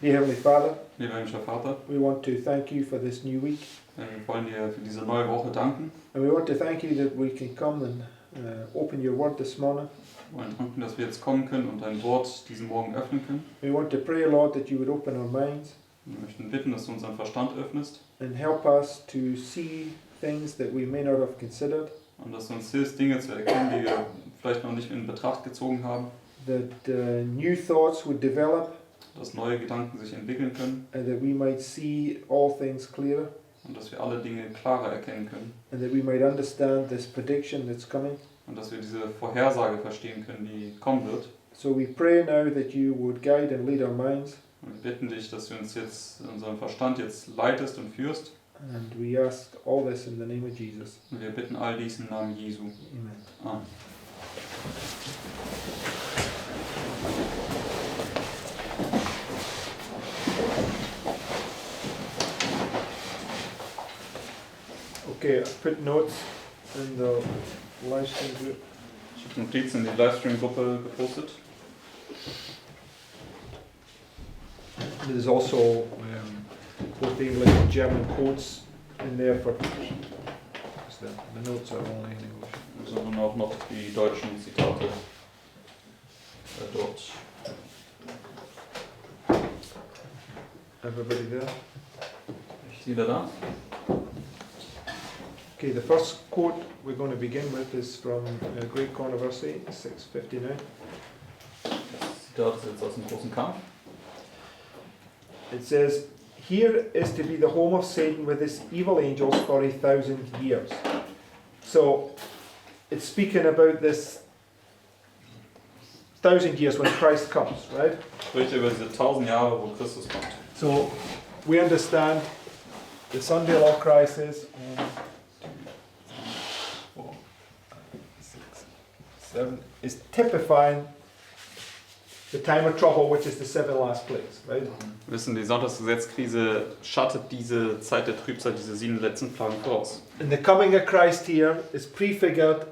Dear Heavenly Father, Lieber himmlischer Vater, we want to thank you for this new week. wir wollen dir für diese neue Woche danken. And we want to thank you that we can come and open your word this morning. Wir wollen danken, dass wir jetzt kommen können und dein Wort diesen Morgen öffnen können. We want to pray, Lord, that you would open our minds Wir möchten bitten, dass du unseren Verstand öffnest and help us to see things that we may not have considered, und dass du uns hilfst, Dinge zu erkennen, die wir vielleicht noch nicht in Betracht gezogen haben, that new thoughts would develop, dass neue Gedanken sich entwickeln können and that we might see all things clearer, und dass wir alle Dinge klarer erkennen können and that we might understand this prediction that's coming. und dass wir diese Vorhersage verstehen können, die kommen wird. So we pray now that you would guide and lead our minds, Und wir bitten dich, dass du uns jetzt, unseren Verstand jetzt leitest und führst. and we ask all this in the name of Jesus. Und wir bitten all dies im Namen Jesu. Amen. Amen. Okay, I put notes in the live stream group. Ich habe Notizen in die Livestream-Gruppe gepostet. There's also both English and German quotes in there for the notes are only in English. Sondern auch noch die deutschen Zitate dort. Everybody there? Ist jeder da? Okay, the first quote we're going to begin with is from Great Controversy, 659. Das Zitat ist jetzt aus dem großen Kampf. It says, "Here is to be the home of Satan with his evil angels for 1,000 years." So, it's speaking about this 1,000 years when Christ comes, right? Spricht über diese 1000 Jahre, wo Christus kommt. So, we understand the Sunday law crisis on 4, 6, 7 is typifying the time of trouble, which is the 7 last plagues, right? Wir wissen, die Sonntagsgesetzkrise schattet diese Zeit der Trübsal, diese 7 letzten Plagen voraus. And the coming of Christ here is prefigured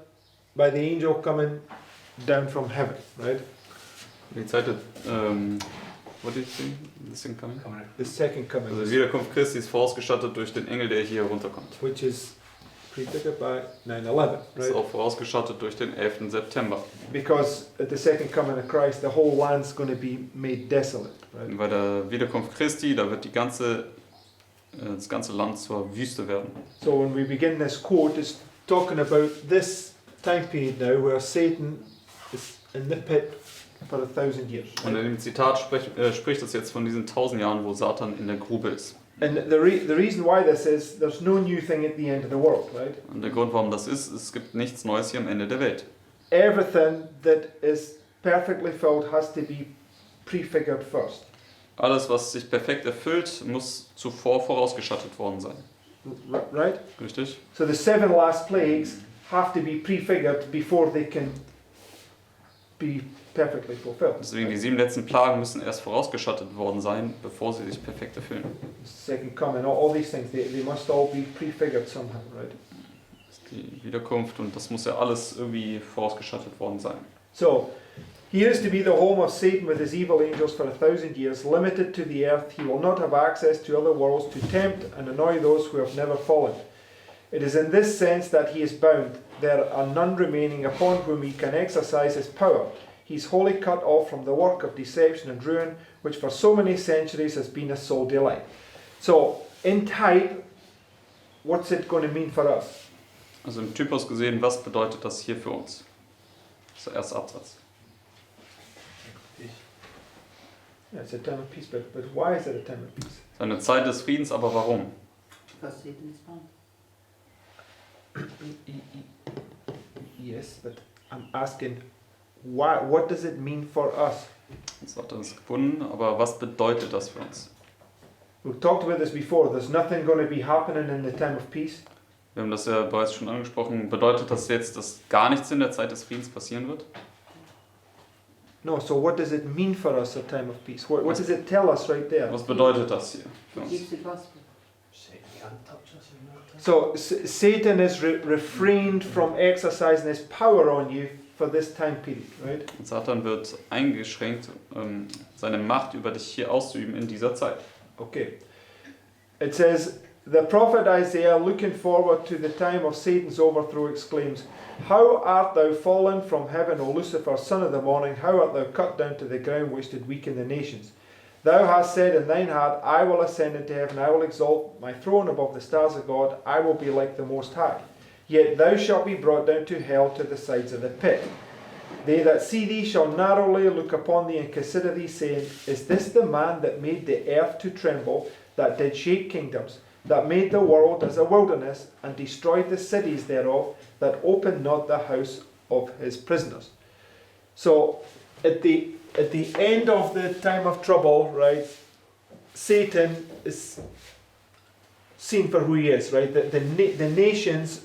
by the angel coming down from heaven, right? Die Zeit der, what did you say? The second coming? The second coming, Also die Wiederkunft Christi ist vorausgestattet durch den Engel, der hier runterkommt. which is prefigured by 9/11, Ist right? auch vorausgestattet durch den 11. September. Because at the second coming of Christ, the whole land's going to be made desolate, right? Bei der Wiederkunft Christi, da wird das ganze Land zur Wüste werden. So when we begin this quote, it's talking about this time period now where Satan is in the pit for 1,000 years. Und in dem Zitat spricht es jetzt von diesen 1000 Jahren, wo Satan in der Grube ist. And the reason why this is, there's no new thing at the end of the world, right? Und der Grund, warum das ist, es gibt nichts Neues hier am Ende der Welt. Everything that is perfectly filled has to be prefigured first. Alles, was sich perfekt erfüllt, muss zuvor vorausgeschattet worden sein. Right? Richtig? So the 7 last plagues have to be prefigured before they can be perfectly fulfilled. Deswegen die 7 letzten Plagen müssen erst vorausgeschattet worden sein, bevor sie sich perfekt erfüllen. Second coming, all these things, they must all be prefigured somehow, right? Das ist die Wiederkunft und das muss ja alles irgendwie vorausgeschattet worden sein. So, here is to be the home of Satan with his evil angels for 1,000 years, limited to the earth. He will not have access to other worlds to tempt and annoy those who have never fallen. It is in this sense that he is bound. There are none remaining upon whom he can exercise his power. He is wholly cut off from the work of deception and ruin, which for so many centuries has been his sole delight. So, in type, what's it going to mean for us? Also im Typus gesehen, was bedeutet das hier für uns? Das ist der erste Absatz. Yeah, it's a time of peace, but why is it a time of peace? Es ist eine Zeit des Friedens, aber warum? Because Satan is bound. Yes, but I'm asking, why? What does it mean for us? Satan ist gebunden, aber was bedeutet das für uns? We've talked about this before. There's nothing going to be happening in the time of peace. Wir haben das ja bereits schon angesprochen. Bedeutet das jetzt, dass gar nichts in der Zeit des Friedens passieren wird? No, so what does it mean for us, a time of peace? What does it tell us right there? Was bedeutet das hier für He uns? keeps the gospel. Satan can't touch us in that So Satan is refrained from exercising his power on you for this time period, right? Und Satan wird eingeschränkt, seine Macht über dich hier auszuüben in dieser Zeit. Okay. It says, the prophet Isaiah, looking forward to the time of Satan's overthrow, exclaims, How art thou fallen from heaven, O Lucifer, son of the morning? How art thou cut down to the ground, which did weaken the nations? Thou hast said in thine heart, I will ascend into heaven, I will exalt my throne above the stars of God, I will be like the Most High. Yet thou shalt be brought down to hell, to the sides of the pit. They that see thee shall narrowly look upon thee and consider thee, saying, Is this the man that made the earth to tremble, that did shake kingdoms, that made the world as a wilderness, and destroyed the cities thereof, that opened not the house of his prisoners? So, at the end of the time of trouble, right, Satan is seen for who he is, right? The nations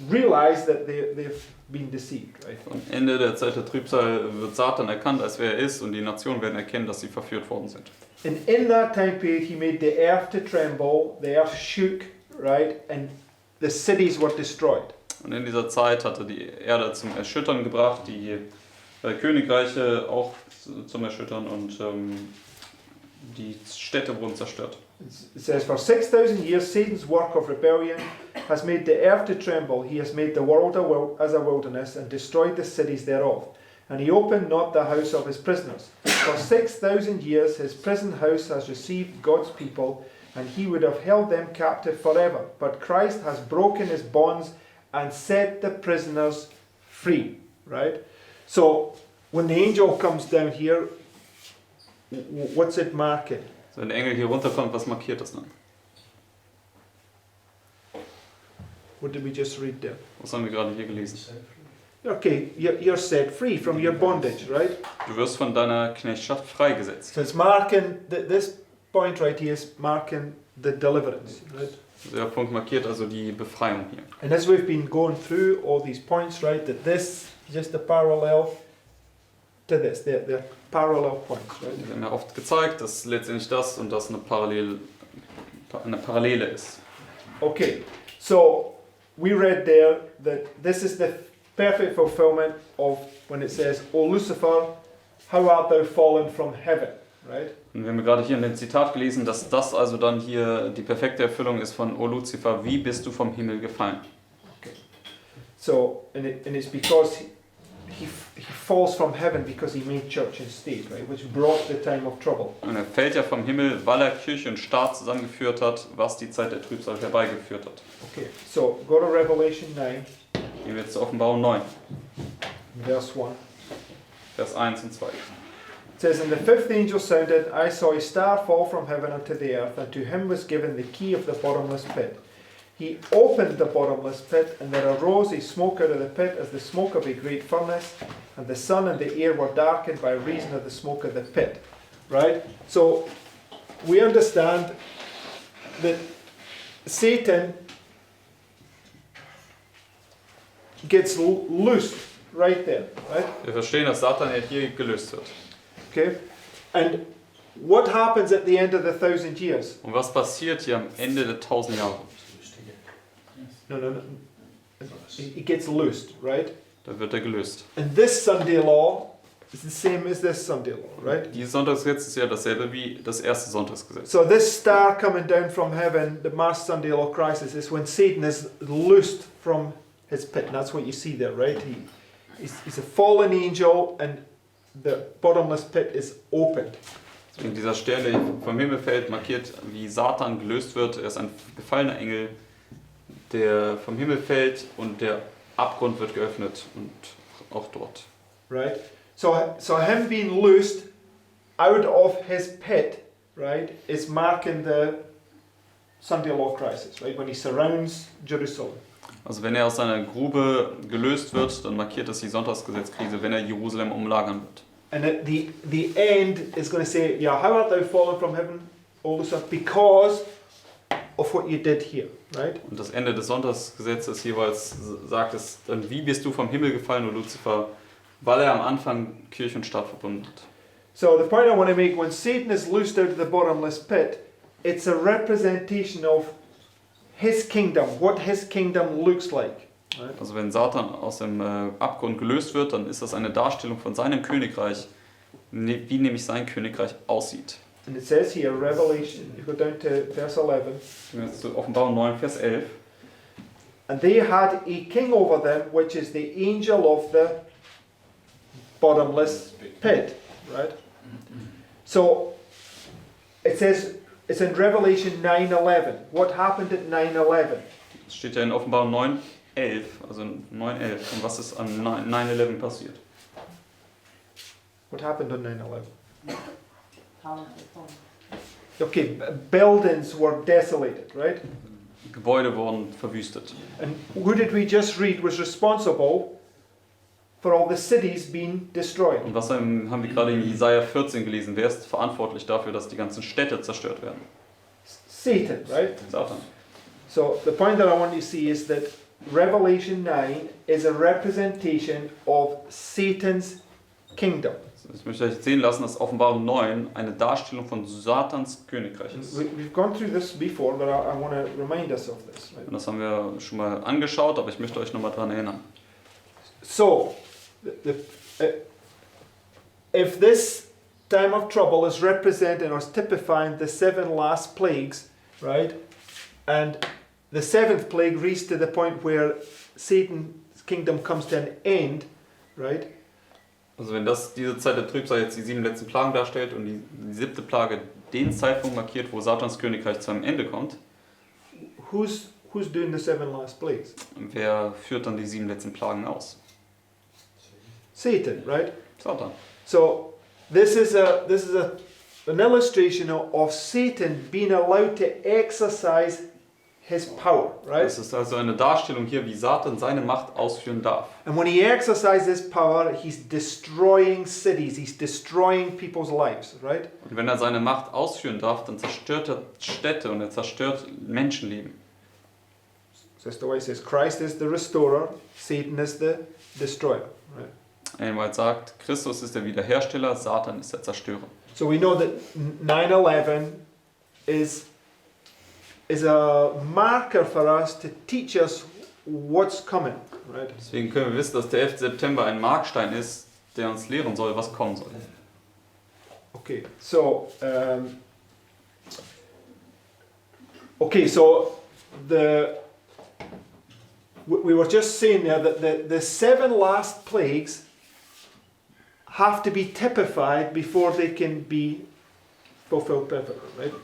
realize that they've been deceived, right? Am Ende der Zeit der Trübsal wird Satan erkannt, als wer er ist, und die Nationen werden erkennen, dass sie verführt worden sind. And in that time period, he made the earth to tremble, the earth shook, right, and the cities were destroyed. Und in dieser Zeit hat er die Erde zum Erschüttern gebracht, die Königreiche auch zum Erschüttern, und die Städte wurden zerstört. It says, For 6,000 years Satan's work of rebellion has made the earth to tremble. He has made the world as a wilderness and destroyed the cities thereof. And he opened not the house of his prisoners. For 6,000 years his prison house has received God's people, and he would have held them captive forever. But Christ has broken his bonds and set the prisoners free. Right? So, when the angel comes down here, what's it marking? So, wenn der Engel hier runterkommt, was markiert das dann? What did we just read there? Was haben wir gerade hier gelesen? Okay, you're set free from your bondage, right? Du wirst von deiner Knechtschaft freigesetzt. So it's marking, this point right here is marking the deliverance, right? Der Punkt markiert also die Befreiung hier. And as we've been going through all these points, right, that this is just a parallel to this, they're parallel points, right? Wir haben ja oft gezeigt, dass letztendlich das und das eine Parallele ist. Okay, so we read there that this is the perfect fulfillment of when it says, O Lucifer, how art thou fallen from heaven, right? Und wir haben gerade hier in dem Zitat gelesen, dass das also dann hier die perfekte Erfüllung ist von O Lucifer, wie bist du vom Himmel gefallen? Okay. So, and it's because he falls from heaven because he made church and state, right? Which brought the time of trouble. Und er fällt ja vom Himmel, weil er Kirche und Staat zusammengeführt hat, was die Zeit der Trübsal herbeigeführt hat. Okay, so go to Revelation 9. Gehen wir jetzt zur Offenbarung 9, Verse 1. Vers 1 und 2. It says, And the fifth angel sounded, I saw a star fall from heaven unto the earth, and to him was given the key of the bottomless pit. He opened the bottomless pit, and there arose a smoke out of the pit as the smoke of a great furnace, and the sun and the air were darkened by reason of the smoke of the pit. Right? So, we understand that Satan gets loosed right there, right? Wir verstehen, dass Satan ja hier gelöst wird. Okay? And what happens at the end of the 1,000 years? Und was passiert hier am Ende der 1000 Jahre? No. It gets loosed, right? Da wird er gelöst. And this Sunday law is the same as this Sunday law, right? Dieses Sonntagsgesetz ist ja dasselbe wie das erste Sonntagsgesetz. So this star coming down from heaven, the mass Sunday law crisis, is when Satan is loosed from his pit. And that's what you see there, right? He's a fallen angel, and the bottomless pit is opened. Deswegen dieser Stern, der vom Himmel fällt, markiert, wie Satan gelöst wird. Er ist ein gefallener Engel, der vom Himmel fällt, und der Abgrund wird geöffnet, und auch dort. Right? So him being loosed out of his pit, right, is marking the Sunday law crisis, right? When he surrounds Jerusalem. Also wenn er aus seiner Grube gelöst wird, dann markiert das die Sonntagsgesetzkrise, wenn er Jerusalem umlagern wird. And at the end is going to say, yeah, how art thou fallen from heaven, O Lucifer, because of what you did here, right? Und das Ende des Sonntagsgesetzes jeweils sagt es dann, wie bist du vom Himmel gefallen, O Lucifer, weil er am Anfang Kirche und Staat verbunden hat. So the point I want to make, when Satan is loosed out of the bottomless pit, it's a representation of his kingdom, what his kingdom looks like. Right? Also wenn Satan aus dem Abgrund gelöst wird, dann ist das eine Darstellung von seinem Königreich, wie nämlich sein Königreich aussieht. And it says here, Revelation, you go down to verse 11. Gehen wir jetzt zu Offenbarung 9, Vers 11. And they had a king over them, which is the angel of the bottomless pit. Right? So it says, it's in Revelation 9:11. What happened at 9:11? Es steht ja in Offenbarung 9, 11, also 9, 11. Und was ist an 9/11 passiert? What happened on 9/11? Power before. Okay, buildings were desolated, right? Gebäude wurden verwüstet. And who did we just read was responsible for all the cities being destroyed? Und was haben wir gerade in Jesaja 14 gelesen? Wer ist verantwortlich dafür, dass die ganzen Städte zerstört werden? Satan, right? Satan. So the point that I want you to see is that Revelation 9 is a representation of Satan's kingdom. Ich möchte euch sehen lassen, dass Offenbarung 9 eine Darstellung von Satans Königreich ist. We've gone through this before, but I want to remind us of this. Right? Und das haben wir schon mal angeschaut, aber ich möchte euch nochmal daran erinnern. So, if this time of trouble is representing or is typifying the 7 last plagues, right? And the 7th plague reaches to the point where Satan's kingdom comes to an end, right? Also wenn das diese Zeit der Trübsal jetzt die 7 letzten Plagen darstellt und die 7. Plage den Zeitpunkt markiert, wo Satans Königreich zu einem Ende kommt, Who's doing the 7 last plagues? wer führt dann die 7 letzten Plagen aus? Satan, right? Satan. So this is an illustration of Satan being allowed to exercise his power, right? Es ist also eine Darstellung hier, wie Satan seine Macht ausführen darf. And when he exercises his power, he's destroying cities, he's destroying people's lives, right? Und wenn er seine Macht ausführen darf, dann zerstört er Städte und er zerstört Menschenleben. So that's the way it says Christ is the restorer, Satan is the destroyer, right? Einmal sagt, Christus ist der Wiederhersteller, Satan ist der Zerstörer. So we know that 9/11 is a marker for us to teach us what's coming, right? Deswegen können wir wissen, dass der 11. September ein Markstein ist, der uns lehren soll, was kommen soll. Okay, so we were just saying there that the 7 last plagues have to be typified before they can be fulfilled perfectly, right?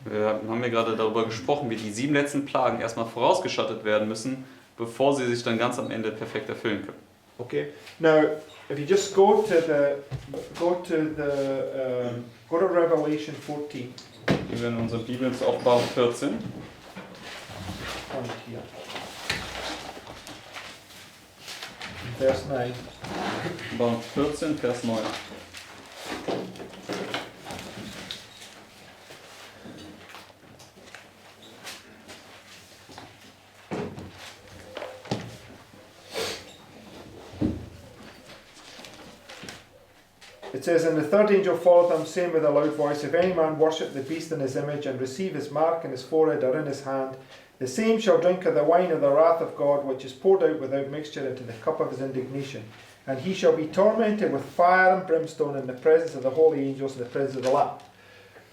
Wir haben ja gerade darüber gesprochen, wie die 7 letzten Plagen erstmal vorausgeschattet werden müssen, bevor sie sich dann ganz am Ende perfekt erfüllen können. Okay. Now, if you just go to Revelation 14. Gehen wir in unsere Bibel zur Offenbarung 14. Point here. Vers 9. Offenbarung 14, Vers 9. It says, And the third angel followed them, saying with a loud voice, If any man worship the beast in his image, and receive his mark in his forehead or in his hand, the same shall drink of the wine of the wrath of God, which is poured out without mixture into the cup of his indignation. And he shall be tormented with fire and brimstone in the presence of the holy angels and the presence of the Lamb.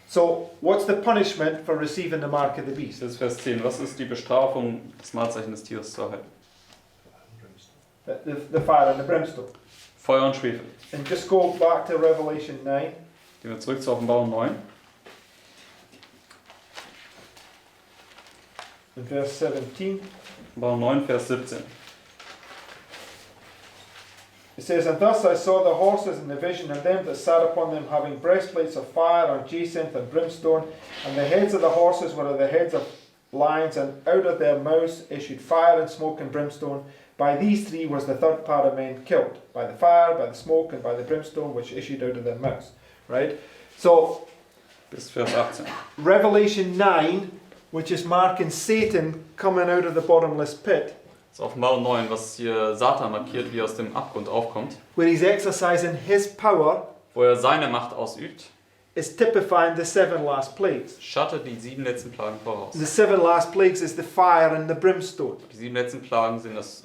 So, what's the punishment for receiving the mark of the beast? Das ist Vers 10. Was ist die Bestrafung, das Malzeichen des Tieres zu erhalten? The fire and the brimstone. Feuer und Schwefel. And just go back to Revelation 9. Gehen wir zurück zur Offenbarung 9. In verse 17. Offenbarung 9, Vers 17. It says, And thus I saw the horses in the vision, and them that sat upon them, having breastplates of fire and jacinth and brimstone, and the heads of the horses were the heads of lions, and out of their mouths issued fire and smoke and brimstone. By these 3 was the third part of men killed, by the fire, by the smoke, and by the brimstone which issued out of their mouths. Right? So, Bis Vers 18. Revelation 9, which is marking Satan coming out of the bottomless pit, Das ist Offenbarung 9, was hier Satan markiert, wie er aus dem Abgrund aufkommt, where he's exercising his power, wo er seine Macht ausübt. is typifying the 7 last plagues. schattet die 7 letzten Plagen voraus. The 7 last plagues is the fire and the brimstone. Die 7 letzten Plagen sind das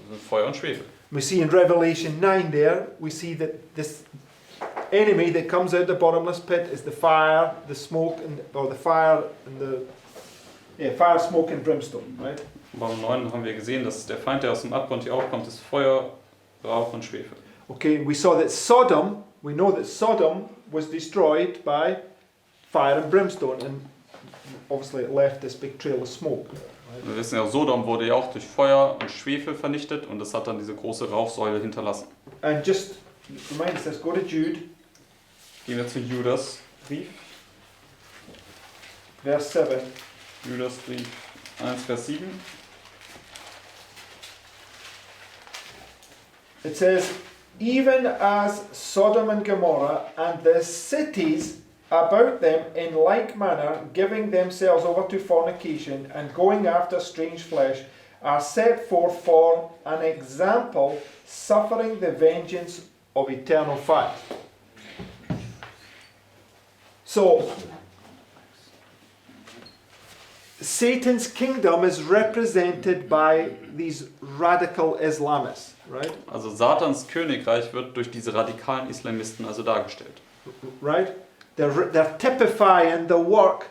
sind Feuer und Schwefel. We see in Revelation 9 there, we see that this enemy that comes out the bottomless pit is the fire, the smoke, or the fire and the fire, smoke and brimstone, right? Beim 9 haben wir gesehen, dass der Feind, der aus dem Abgrund hier aufkommt, ist Feuer, Rauch und Schwefel. Okay, we saw that Sodom, we know that Sodom was destroyed by fire and brimstone, and obviously it left this big trail of smoke. Wir wissen ja, Sodom wurde ja auch durch Feuer und Schwefel vernichtet und es hat dann diese große Rauchsäule hinterlassen. And just remind us, let's go to Jude, Gehen wir zu Judas Brief. verse 7. Judas Brief 1, Vers 7. It says, even as Sodom and Gomorrah and the cities about them in like manner, giving themselves over to fornication and going after strange flesh, are set forth for an example, suffering the vengeance of eternal fire. So, Satan's kingdom is represented by these radical Islamists, right? Also Satans Königreich wird durch diese radikalen Islamisten also dargestellt. Right? They're typifying the work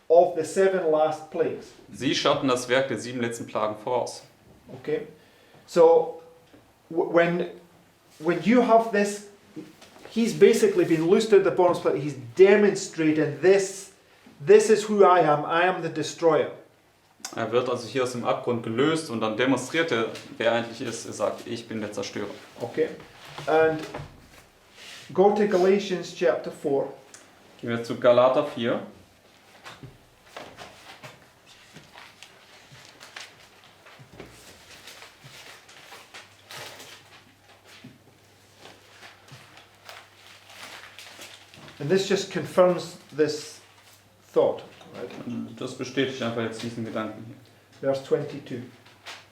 of the 7 last plagues. Sie schatten das Werk der 7 letzten Plagen voraus. Okay? So, when you have this, he's basically been loosed out of the bottomless pit. He's demonstrating this is who I am the destroyer. Er wird also hier aus dem Abgrund gelöst und dann demonstriert er, wer eigentlich ist. Er sagt, ich bin der Zerstörer. Okay? And go to Galatians chapter 4. Gehen wir zu Galater 4. And this just confirms this thought. Right? Und das bestätigt einfach jetzt diesen Gedanken hier. Verse 22.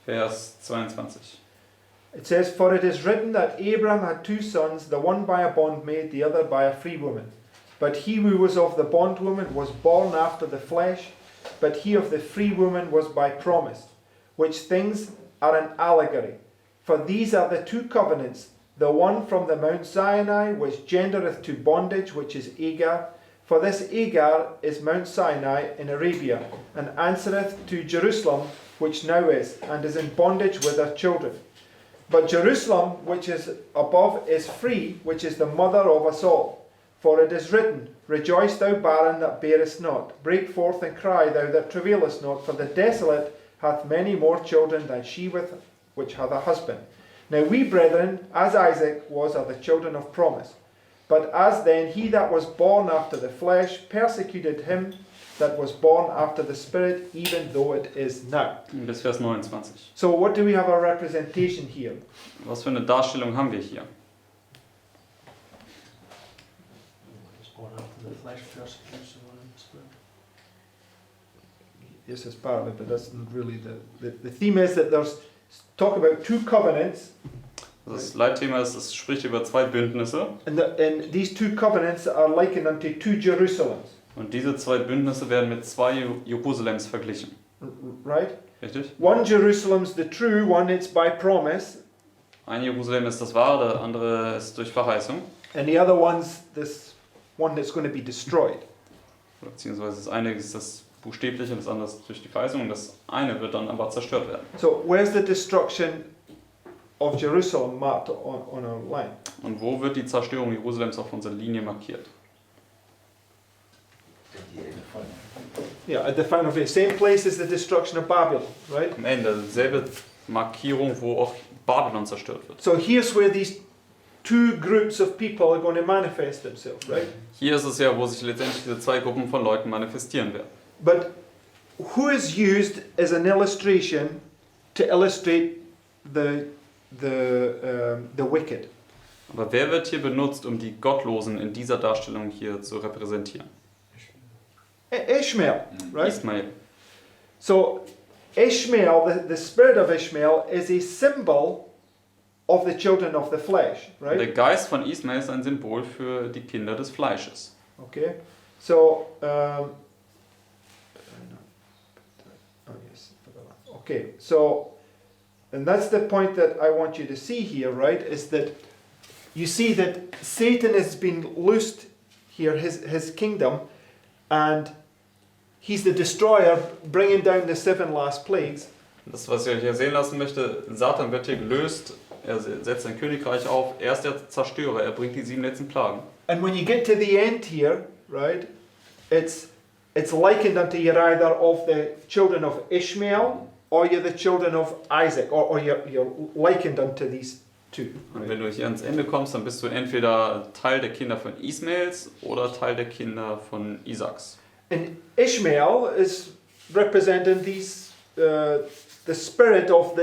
Vers 22. It says, for it is written that Abraham had 2 sons, the one by a bondmaid, the other by a free woman. But he who was of the bondwoman was born after the flesh, but he of the free woman was by promise, which things are an allegory. For these are the 2 covenants, the one from the Mount Sinai, which gendereth to bondage, which is Agar. For this Agar is Mount Sinai in Arabia, and answereth to Jerusalem, which now is, and is in bondage with her children. But Jerusalem, which is above, is free, which is the mother of us all. For it is written, rejoice thou barren that bearest not, break forth and cry thou that travailest not, for the desolate hath many more children than she which hath a husband. Now we, brethren, as Isaac was, are the children of promise. But as then he that was born after the flesh persecuted him that was born after the Spirit, even though it is now. Bis Vers 29. So what do we have a representation here? Was für eine Darstellung haben wir hier? Born after the flesh persecutes the one in the spirit. Yes, it's part of it, but that's not really the theme is that there's talk about 2 covenants. Das Leitthema ist, es spricht über 2 Bündnisse. And these 2 covenants are likened unto 2 Jerusalems. Und diese 2 Bündnisse werden mit 2 Jerusalems verglichen. Right? Richtig? One Jerusalem's the true one, it's by promise. Ein Jerusalem ist das wahre, der andere ist durch Verheißung. And the other one's this one that's going to be destroyed. Beziehungsweise das eine ist das buchstäbliche und das andere ist durch die Verheißung und das eine wird dann aber zerstört werden. So where's the destruction of Jerusalem marked on our line? Und wo wird die Zerstörung Jerusalems auf unserer Linie markiert? Yeah, at the final phase. Same place as the destruction of Babylon, right? Am Ende, selbe Markierung, wo auch Babylon zerstört wird. So here's where these 2 groups of people are going to manifest themselves, right? Hier ist es ja, wo sich letztendlich diese 2 Gruppen von Leuten manifestieren werden. But who is used as an illustration to illustrate the wicked? Aber wer wird hier benutzt, um die Gottlosen in dieser Darstellung hier zu repräsentieren? Ishmael, right? Ismael. So Ishmael, the spirit of Ishmael, is a symbol of the children of the flesh, Der right? Geist von Ismael ist ein Symbol für die Kinder des Fleisches. Okay, so okay, so and that's the point that I want you to see here, right? Is that you see that Satan has been loosed here, his kingdom, and he's the destroyer, bringing down the 7 last plagues. Das, was ich hier sehen lassen möchte, Satan wird hier gelöst, er setzt sein Königreich auf, er ist der Zerstörer, er bringt die 7 letzten Plagen. And when you get to the end here, right, it's likened unto you're either of the children of Ishmael or you're the children of Isaac, or you're likened unto these two. Und wenn du hier ans Ende kommst, dann bist du entweder Teil der Kinder von Ismaels oder Teil der Kinder von Isaaks. And Ishmael is representing these the spirit of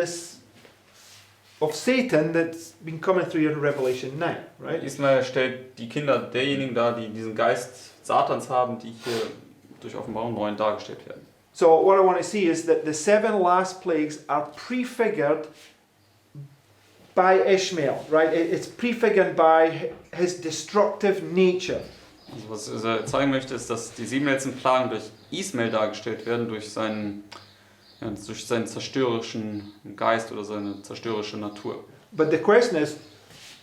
Satan that's been coming through in Revelation 9, right? Ismael stellt die Kinder derjenigen dar, die diesen Geist Satans haben, die hier durch Offenbarung 9 dargestellt werden. So what I want to see is that the 7 last plagues are prefigured by Ishmael, right? It's prefigured by his destructive nature. Also was er zeigen möchte, ist, dass die 7 letzten Plagen durch Ismael dargestellt werden, durch seinen zerstörerischen Geist oder seine zerstörerische Natur. But the question is,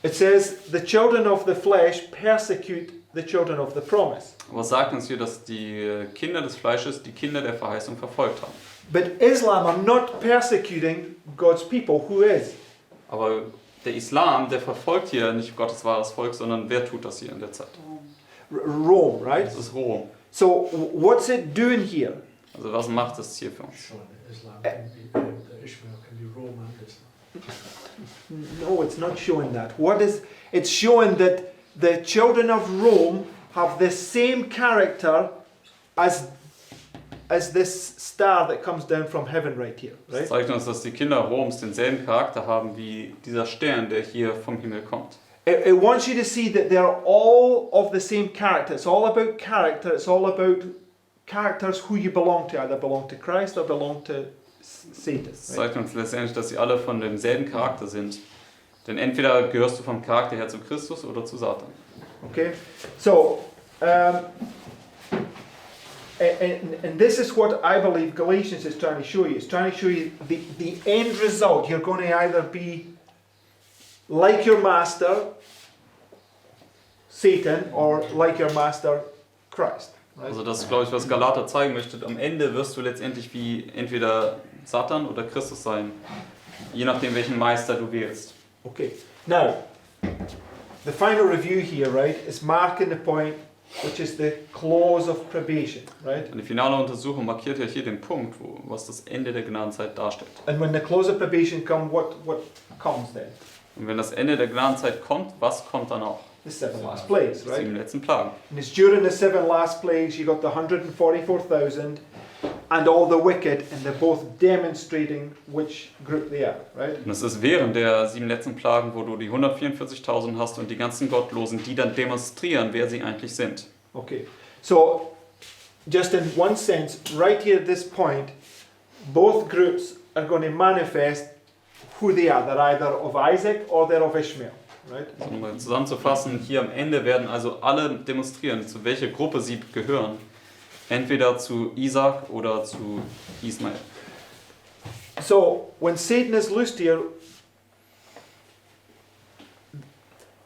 it says, the children of the flesh persecute the children of the promise. Aber es sagt uns hier, dass die Kinder des Fleisches die Kinder der Verheißung verfolgt haben. But Islam are not persecuting God's people. Who is? Aber der Islam, der verfolgt hier nicht Gottes wahres Volk, sondern wer tut das hier in der Zeit? Rome, right? Das ist Rom. So what's it doing here? Also was macht das hier für uns? Sure, Islam can be, Ishmael can be Rome and Islam. No, it's not showing that. It's showing that the children of Rome have the same character as this star that comes down from heaven right here, Das right? zeigt uns, dass die Kinder Roms denselben Charakter haben wie dieser Stern, der hier vom Himmel kommt. It wants you to see that they're all of the same character. It's all about character. It's all about characters who you belong to. Either belong to Christ or belong to Satan. Das Right? zeigt uns letztendlich, dass sie alle von demselben Charakter sind. Denn entweder gehörst du vom Charakter her zu Christus oder zu Satan. Okay, so and this is what I believe Galatians is trying to show you. It's trying to show you the end result. You're going to either be like your master, Satan, or like your master, Christ. Right? Also das ist, glaube ich, was Galater zeigen möchte. Am Ende wirst du letztendlich wie entweder Satan oder Christus sein. Je nachdem, welchen Meister du wählst. Okay, now the final review here, right, is marking the point, which is the close of probation, right? Und die finale Untersuchung markiert ja hier den Punkt, was das Ende der Gnadenzeit darstellt. And when the close of probation comes, what comes then? Und wenn das Ende der Gnadenzeit kommt, was kommt dann auch? The 7 last plagues, Die right? 7 letzten Plagen. And it's during the 7 last plagues you got the 144,000 and all the wicked, and they're both demonstrating which group they are, right? Und es ist während der 7 letzten Plagen, wo du die 144.000 hast und die ganzen Gottlosen, die dann demonstrieren, wer sie eigentlich sind. Okay, so just in one sense, right here at this point, both groups are going to manifest who they are. They're either of Isaac or they're of Ishmael, right? Also, um mal zusammenzufassen, hier am Ende werden also alle demonstrieren, zu welcher Gruppe sie gehören. Entweder zu Isaac oder zu Ismael. So when Satan is loosed here,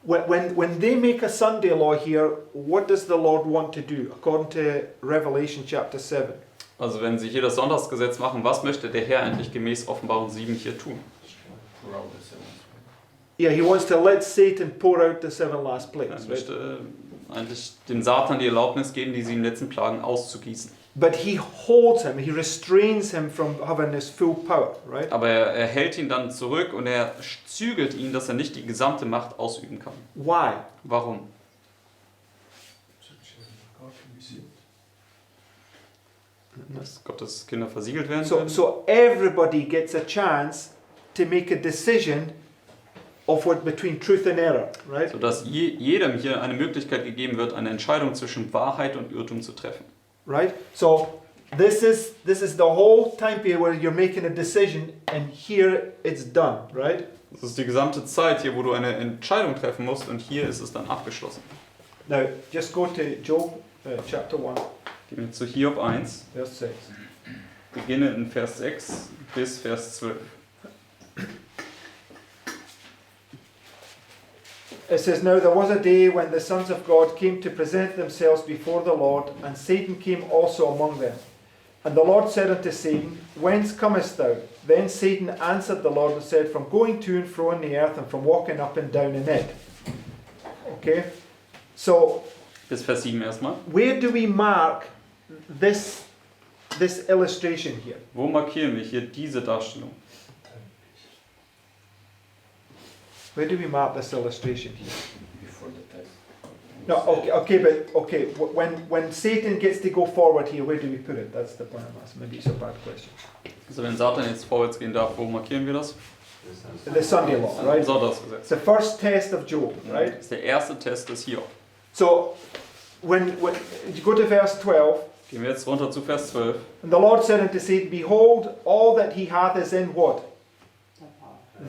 when they make a Sunday law here, what does the Lord want to do according to Revelation chapter 7? Also wenn sie hier das Sonntagsgesetz machen, was möchte der Herr eigentlich gemäß Offenbarung 7 hier tun? Yeah, he wants to let Satan pour out the 7 last Er plagues, right? möchte eigentlich dem Satan die Erlaubnis geben, die 7 letzten Plagen auszugießen. But he holds him, he restrains him from having his full power, right? Aber er hält ihn dann zurück und er zügelt ihn, dass er nicht die gesamte Macht ausüben kann. Why? Warum? Dass Gottes Kinder versiegelt werden So, können. so everybody gets a chance to make a decision of what between truth and error, right? Sodass jedem hier eine Möglichkeit gegeben wird, eine Entscheidung zwischen Wahrheit und Irrtum zu treffen. Right? So this is the whole time period where you're making a decision, and here it's done, right? Das ist die gesamte Zeit hier, wo du eine Entscheidung treffen musst, und hier ist es dann abgeschlossen. Now, just go to Job chapter 1, Gehen wir zu Hiob 1, verse 6. beginne in Vers 6 bis Vers 12. It says, Now there was a day when the sons of God came to present themselves before the Lord, and Satan came also among them. And the Lord said unto Satan, Whence comest thou? Then Satan answered the Lord and said, From going to and fro in the earth, and from walking up and down in it. Okay? So, Bis Vers 7 erstmal. where do we mark this illustration here? Wo markieren wir hier diese Darstellung? Where do we mark this illustration here? Before the test. No, okay, but when Satan gets to go forward here, where do we put it? That's the point I'm asking. Maybe it's a bad question. Also wenn Satan jetzt vorwärts gehen darf, wo markieren wir das? The Sunday law, right? It's Sonntagsgesetz. the first test of Job, right? Das ist der erste Test des Hiob. So, when you go to verse 12, Gehen wir jetzt runter zu Vers 12. and the Lord said unto Satan, Behold, all that he hath is in what?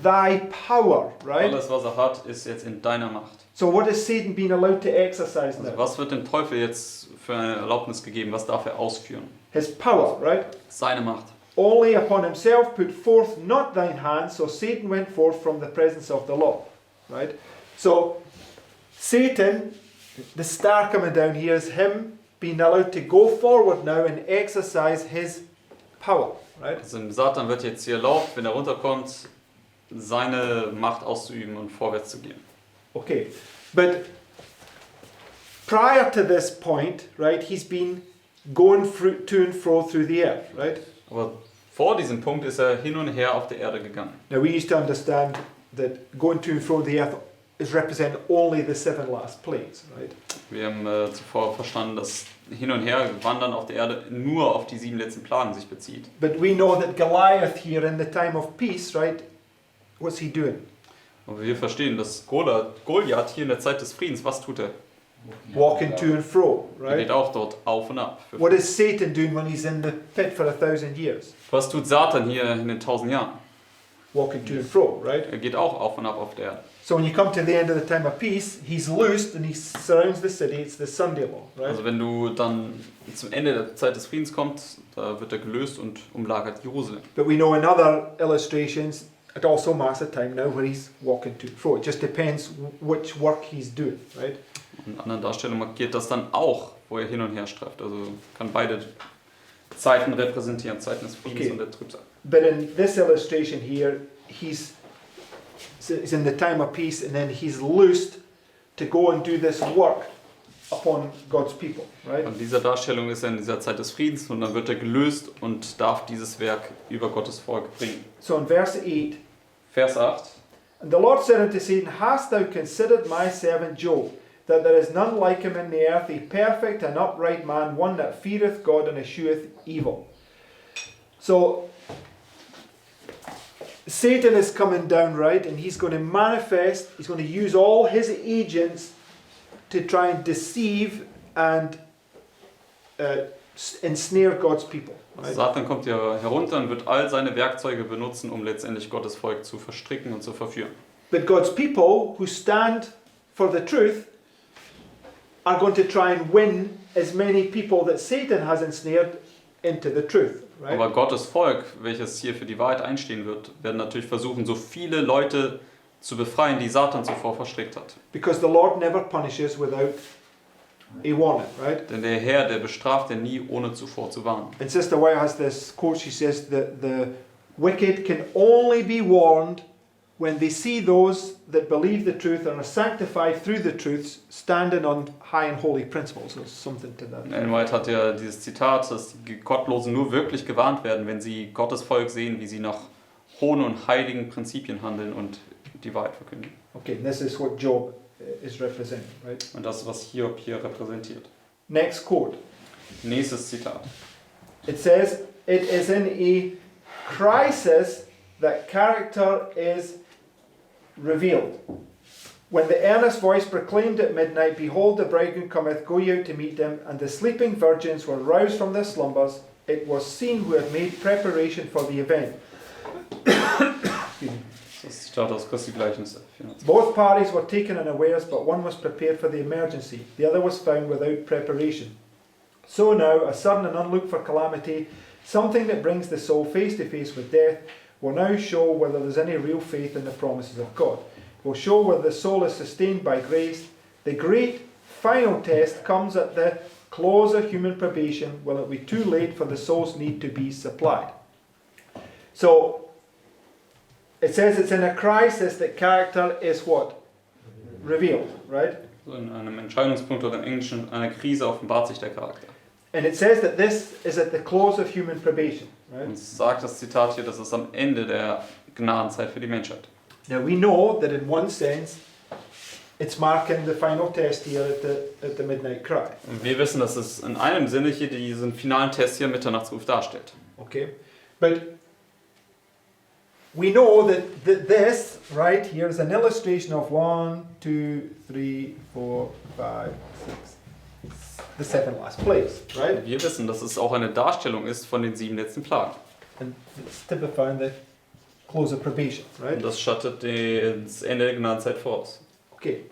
Thy power, right? Alles, was hat, ist jetzt in deiner Macht. So what is Satan being allowed to exercise Also now? was wird dem Teufel jetzt für eine Erlaubnis gegeben? Was darf er ausführen? His power, right? Seine Macht. Only upon himself put forth not thine hand, so Satan went forth from the presence of the Lord, right? So Satan, the star coming down here is him being allowed to go forward now and exercise his power, right? Also dem Satan wird jetzt hier erlaubt, wenn er runterkommt, seine Macht auszuüben und vorwärts zu gehen. Okay, but prior to this point, right, he's been going to and fro through the earth, right? Aber vor diesem Punkt ist er hin und her auf der Erde gegangen. Now we used to understand that going to and fro the earth is represent only the 7 last plagues, right? Wir haben zuvor verstanden, dass hin und her wandern auf der Erde nur auf die 7 letzten Plagen sich bezieht. But we know that Goliath here in the time of peace, right, what's he doing? Aber wir verstehen, dass Goliath hier in der Zeit des Friedens, was tut er? Walking to and fro, Er right? geht auch dort auf und ab. What is Satan doing when he's in the pit for 1,000 years? Was tut Satan hier in den 1000 Jahren? Walking to and fro, right? Er geht auch auf und ab auf der Erde. So when you come to the end of the time of peace, he's loosed and he surrounds the city. It's the Sunday law, right? Also wenn du dann zum Ende der Zeit des Friedens kommst, da wird er gelöst und umlagert Jerusalem. But we know in other illustrations, it also marks a time now where he's walking to and fro. It just depends which work he's doing, right? Und in anderen Darstellungen markiert das dann auch, wo er hin und her streift. Also kann beide Zeiten repräsentieren, Zeiten des Friedens Okay. und der Trübsal. But in this illustration here, he's in the time of peace and then he's loosed to go and do this work upon God's people, right? In dieser Darstellung ist er in dieser Zeit des Friedens und dann wird er gelöst und darf dieses Werk über Gottes Volk bringen. So in verse 8, Vers 8. And the Lord said unto Satan, Hast thou considered my servant Job, that there is none like him in the earth, a perfect and upright man, one that feareth God and escheweth evil? So Satan is coming down, right, and he's going to manifest, he's going to use all his agents to try and deceive and ensnare God's people. Right? Satan kommt ja herunter und wird all seine Werkzeuge benutzen, um letztendlich Gottes Volk zu verstricken und zu verführen. But God's people who stand for the truth are going to try and win as many people that Satan has ensnared into the truth. Right? Aber Gottes Volk, welches hier für die Wahrheit einstehen wird, werden natürlich versuchen, so viele Leute zu befreien, die Satan zuvor verstrickt hat. Because the Lord never punishes without a warning, right? Denn der Herr, der bestraft ja nie, ohne zuvor zu warnen. And Sister White has this quote, she says that the wicked can only be warned when they see those that believe the truth and are sanctified through the truths standing on high and holy principles, or something to that. Ellen White hat ja dieses Zitat, dass die Gottlosen nur wirklich gewarnt werden, wenn sie Gottes Volk sehen, wie sie nach hohen und heiligen Prinzipien handeln und die Wahrheit verkündigen. Okay, and this is what Job is representing, right? Und das, was Hiob hier repräsentiert. Next quote. Nächstes Zitat. It says, it is in a crisis that character is revealed. When the earnest voice proclaimed at midnight, Behold, the bridegroom cometh, go ye out to meet him, and the sleeping virgins were roused from their slumbers, it was seen who had made preparation for the event. Das Zitat aus Christi Gleichnis 24. Both parties were taken unawares, but one was prepared for the emergency. The other was found without preparation. So now, a sudden and unlooked for calamity, something that brings the soul face to face with death, will now show whether there's any real faith in the promises of God. Will show whether the soul is sustained by grace. The great final test comes at the close of human probation. Will it be too late for the soul's need to be supplied? So, it says it's in a crisis that character is what? Revealed, right? So in einem Entscheidungspunkt oder im Englischen einer Krise offenbart sich der Charakter. And it says that this is at the close of human probation, right? Und es sagt das Zitat hier, das ist am Ende der Gnadenzeit für die Menschheit. Now we know that in one sense it's marking the final test here at the midnight cry. Und wir wissen, dass es in einem Sinne hier diesen finalen Test hier im Mitternachtsruf darstellt. Okay? But we know that this right here is an illustration of 1, 2, 3, 4, 5, 6, the 7 last plagues, right? Wir wissen, dass es auch eine Darstellung ist von den 7 letzten Plagen. And it's typifying the close of probation, right? Und das schattet das Ende der Gnadenzeit voraus. Okay.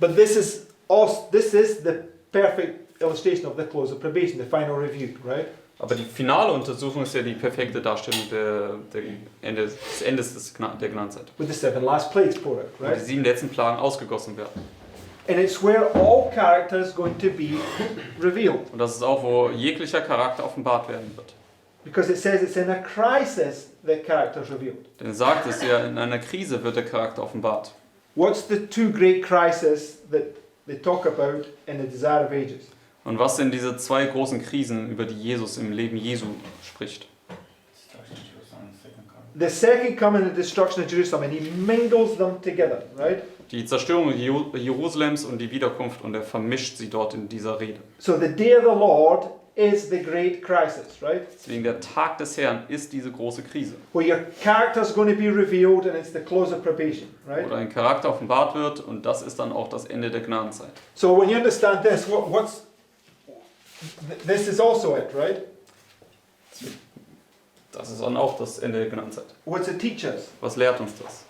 But this is the perfect illustration of the close of probation, the final review, right? Aber die finale Untersuchung ist ja die perfekte Darstellung des Endes der Gnadenzeit. With the 7 last plagues poured out, Wo right? die 7 letzten Plagen ausgegossen werden. And it's where all characters going to be revealed. Und das ist auch, wo jeglicher Charakter offenbart werden wird. Because it says it's in a crisis that characters revealed. Denn es sagt es ja, in einer Krise wird der Charakter offenbart. What's the two great crises that they talk about in the Desire of Ages? Und was sind diese 2 großen Krisen, über die Jesus im Leben Jesu spricht? The second coming and the destruction of Jerusalem, and he mingles them together, right? Die Zerstörung Jerusalems und die Wiederkunft, und er vermischt sie dort in dieser Rede. So the day of the Lord is the great crisis, right? Deswegen der Tag des Herrn ist diese große Krise, Where your character's going to be revealed and it's the close of probation, right? wo dein Charakter offenbart wird, und das ist dann auch das Ende der Gnadenzeit. So when you understand this, this is also it, right? Das ist dann auch das Ende der Gnadenzeit. What's it teach us? Was lehrt uns das?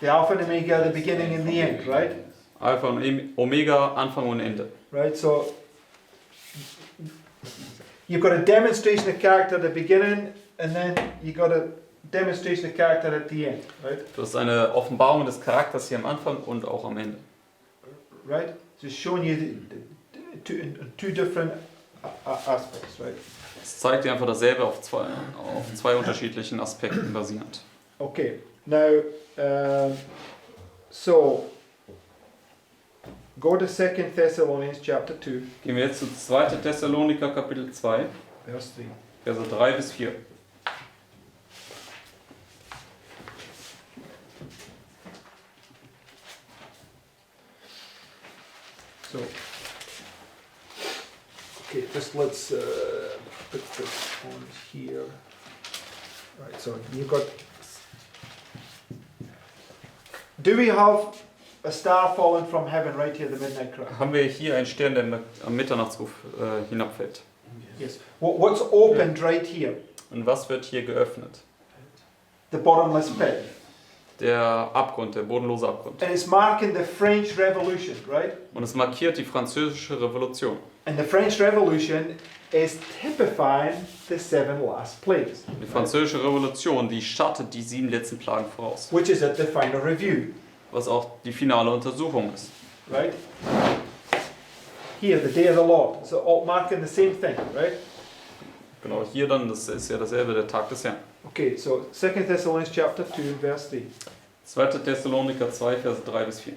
The Alpha and Omega, the beginning and the end, right? Alpha und Omega, Anfang und Ende. Right, so you've got a demonstration of character at the beginning, and then you've got a demonstration of character at the end, right? Das ist eine Offenbarung des Charakters hier am Anfang und auch am Ende. Right? Just showing you two different aspects, right? Es zeigt dir einfach dasselbe auf zwei unterschiedlichen Aspekten basierend. Okay, now, so, go to 2 Thessalonians chapter 2, Gehen wir jetzt zu 2. Thessaloniker Kapitel 2, verse 3. Verse 3 bis 4. So, okay, just let's put this on here. Right, so you've got. Do we have a star falling from heaven right here, the midnight cry? Haben wir hier einen Stern, der am Mitternachtsruf hinabfällt. Yes. What's opened right here? Und was wird hier geöffnet? The bottomless pit. Der Abgrund, der bodenlose Abgrund. And it's marking the French Revolution, right? Und es markiert die französische Revolution. And the French Revolution is typifying the 7 last plagues. Die französische Revolution, die schattet die 7 letzten Plagen voraus. Which is at the final review, Was auch die finale Untersuchung ist. right? Here, the day of the Lord. So all marking the same thing, right? Genau, hier dann, das ist ja dasselbe, der Tag des Herrn. Okay, so 2 Thessalonians chapter 2, verse 3. 2. Thessaloniker 2, Verse 3 bis 4.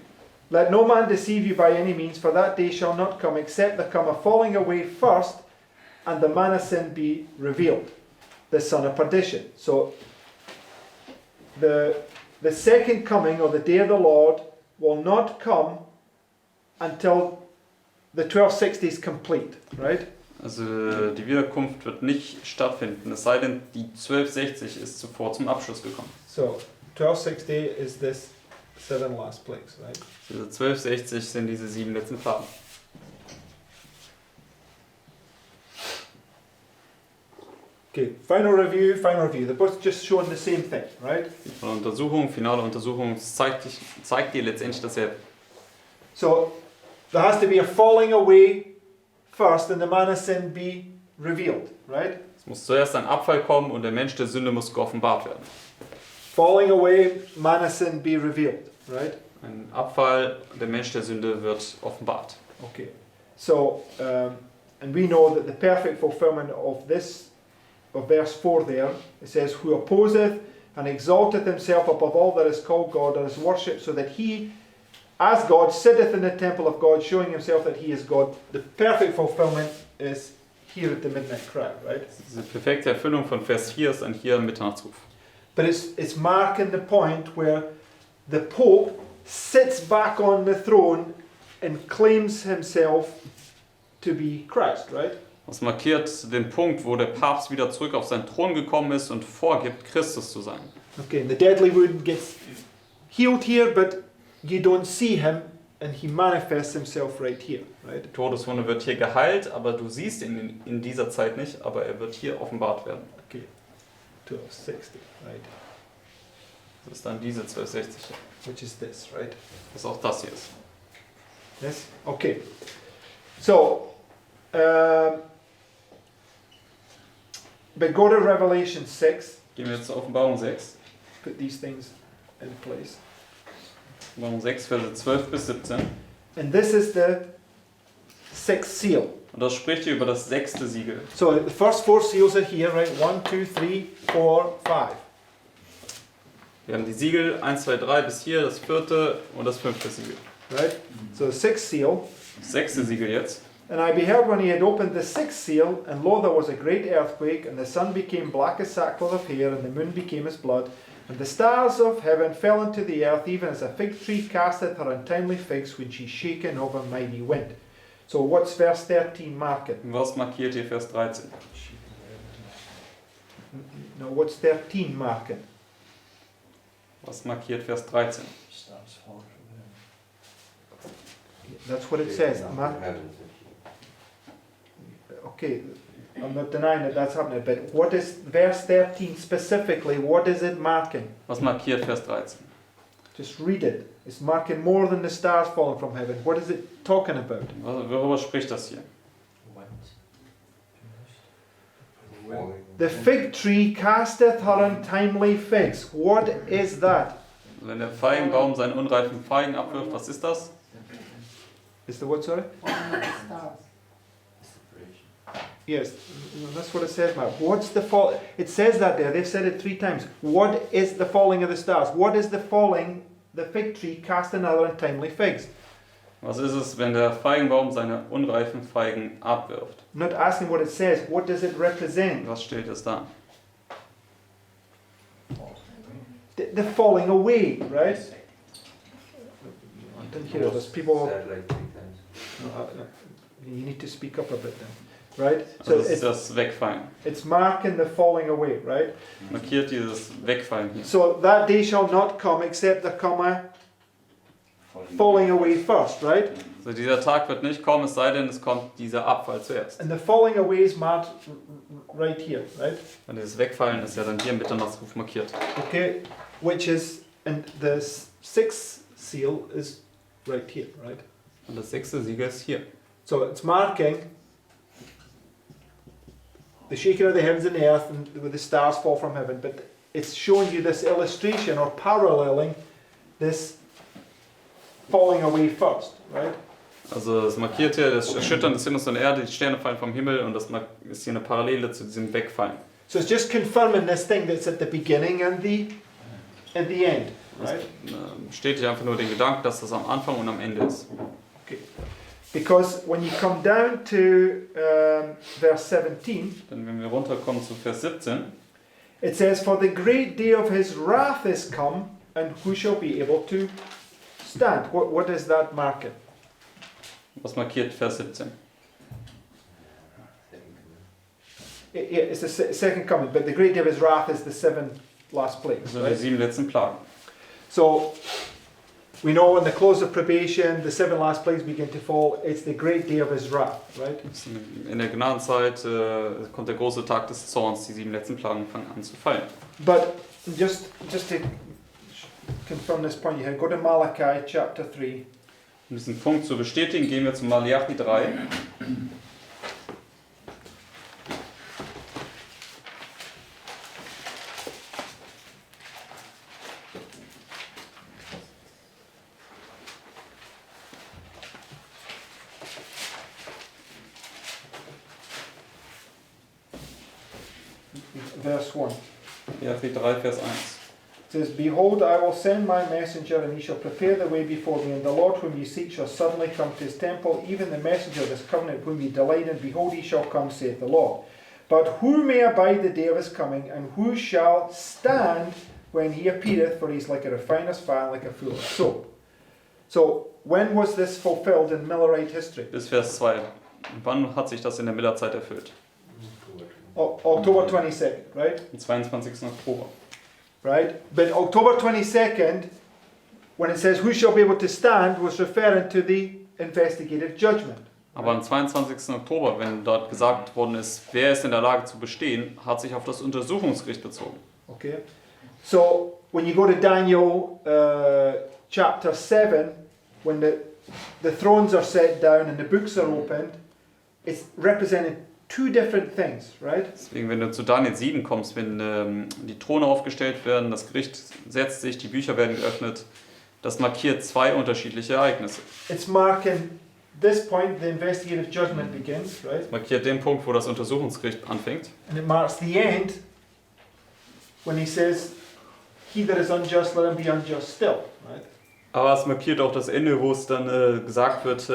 Let no man deceive you by any means, for that day shall not come, except there come a falling away first, and the man of sin be revealed, the son of perdition. So, the second coming, or the day of the Lord, will not come until the 1260 is complete, right? Also die Wiederkunft wird nicht stattfinden, es sei denn, die 1260 ist zuvor zum Abschluss gekommen. So, 1260 is this 7 last plagues, right? Diese 1260 sind diese 7 letzten Plagen. Okay, final review, final review. They're both just showing the same thing, right? Finale Untersuchung zeigt dir letztendlich dasselbe. So there has to be a falling away first and the man of sin be revealed, right? Es muss zuerst ein Abfall kommen und der Mensch der Sünde muss geoffenbart werden. Falling away, man of sin be revealed, right? Ein Abfall, der Mensch der Sünde wird offenbart. Okay. So, and we know that the perfect fulfillment of this, of verse 4 there, it says, who opposeth and exalteth himself above all that is called God and is worshipped, so that he, as God, sitteth in the temple of God, showing himself that he is God. The perfect fulfillment is here at the midnight cry, right? Diese perfekte Erfüllung von Vers 4 ist dann hier im Mitternachtsruf. But it's marking the point where the Pope sits back on the throne and claims himself to be Christ, right? Das markiert den Punkt, wo der Papst wieder zurück auf seinen Thron gekommen ist und vorgibt, Christus zu sein. Okay, and the deadly wound gets healed here, but you don't see him, and he manifests himself right here, right? Die Todeswunde wird hier geheilt, aber du siehst ihn in dieser Zeit nicht, aber er wird hier offenbart werden. Okay, 1260, right? Das ist dann diese 1260, Which is this, right? was auch das hier ist. Yes? Okay. So, but go to Revelation 6, Gehen wir jetzt zur Offenbarung 6. put these things in place. Offenbarung 6, Verse 12 bis 17. And this is the sixth seal. Und das spricht hier über das 6. Siegel. So the first four seals are here, right? 1, 2, 3, 4, 5. Wir haben die Siegel 1, 2, 3 bis hier, das 4. und das 5. Siegel. Right? So the sixth seal. Das 6. Siegel jetzt. And I beheld when he had opened the sixth seal, and lo, there was a great earthquake, and the sun became black as sackcloth of hair, and the moon became as blood, and the stars of heaven fell into the earth, even as a fig tree casteth her untimely figs when she's shaken of a mighty wind. So what's verse 13 marking? Was markiert hier Vers 13? No, what's 13 marking? Was markiert Vers 13? Stars fall from heaven. That's what it says. Okay, I'm not denying that that's happening, but what is verse 13 specifically, what is it marking? Was markiert Vers 13? Just read it. It's marking more than the stars falling from heaven. What is it talking about? Worüber spricht das hier? The fig tree casteth her untimely figs. What is that? Wenn der Feigenbaum seine unreifen Feigen abwirft, was ist das? Is the what, sorry? Falling of the stars. Yes, that's what it says, Mark. What's the fall? It says that there. They've said it 3 times. What is the falling of the stars? What is the falling, the fig tree casting her untimely figs? Was ist es, wenn der Feigenbaum seine unreifen Feigen abwirft? I'm not asking what it says. What does it represent? Was steht es da? The falling away, right? I didn't hear this. People. You need to speak up a bit then, right? Also das ist das Wegfallen. It's marking the falling away, right? Markiert dieses Wegfallen hier. So that day shall not come except there come a falling away first, right? Also dieser Tag wird nicht kommen, es sei denn, es kommt dieser Abfall zuerst. And the falling away is marked right here, right? Und dieses Wegfallen ist ja dann hier im Mitternachtsruf markiert. Okay, which is, and the sixth seal is right here, right? Und das 6. Siegel ist hier. So it's marking the shaking of the heavens and the earth, and where the stars fall from heaven. But it's showing you this illustration or paralleling this falling away first, right? Also es markiert hier das Erschüttern des Himmels und Erde, die Sterne fallen vom Himmel und das ist hier eine Parallele zu diesem Wegfallen. So it's just confirming this thing that's at the beginning and the end, Das right? steht hier einfach nur den Gedanken, dass das am Anfang und am Ende ist. Okay. Because when you come down to verse 17, Denn wenn wir runterkommen zu Vers 17, it says, "For the great day of his wrath is come, and who shall be able to stand?" What is that marking? was markiert Vers 17? It's the second coming, but the great day of his wrath is the 7 last plagues, Also die right? 7 letzten Plagen. So We know in the close of probation, the 7 last plagues begin to fall. It's the great day of his wrath, right? In der Gnadenzeit kommt der große Tag des Zorns, die 7 letzten Plagen fangen an zu fallen. But just to confirm this point you had, go to Malachi chapter 3. Um diesen Punkt zu bestätigen, gehen wir zu Malachi 3. Verse 1. Malachi 3, Vers 1. It says, Behold, I will send my messenger, and he shall prepare the way before me, and the Lord whom ye seek shall suddenly come to his temple, even the messenger of this covenant whom ye delight in. Behold, he shall come, saith the Lord. But who may abide the day of his coming, and who shall stand when he appeareth? For he is like a refiner's fire, like a fuller's soap. So, when was this fulfilled in Millerite history? Bis Vers 2. Wann hat sich das in der Millerzeit erfüllt? October 22nd, right? Am 22. Oktober. Right? But October 22nd, when it says who shall be able to stand, was referring to the investigative judgment. Aber am 22. Oktober, wenn dort gesagt worden ist, wer ist in der Lage zu bestehen, hat sich auf das Untersuchungsgericht bezogen. Okay? So, when you go to Daniel chapter 7, when the thrones are set down and the books are opened, it's representing two different things, right? Deswegen, wenn du zu Daniel 7 kommst, wenn die Throne aufgestellt werden, das Gericht setzt sich, die Bücher werden geöffnet, das markiert 2 unterschiedliche Ereignisse. It's marking this point, the investigative judgment begins, right? Es markiert den Punkt, wo das Untersuchungsgericht anfängt. And it marks the end when he says, he that is unjust, let him be unjust still, right? Aber es markiert auch das Ende, wo es dann gesagt wird,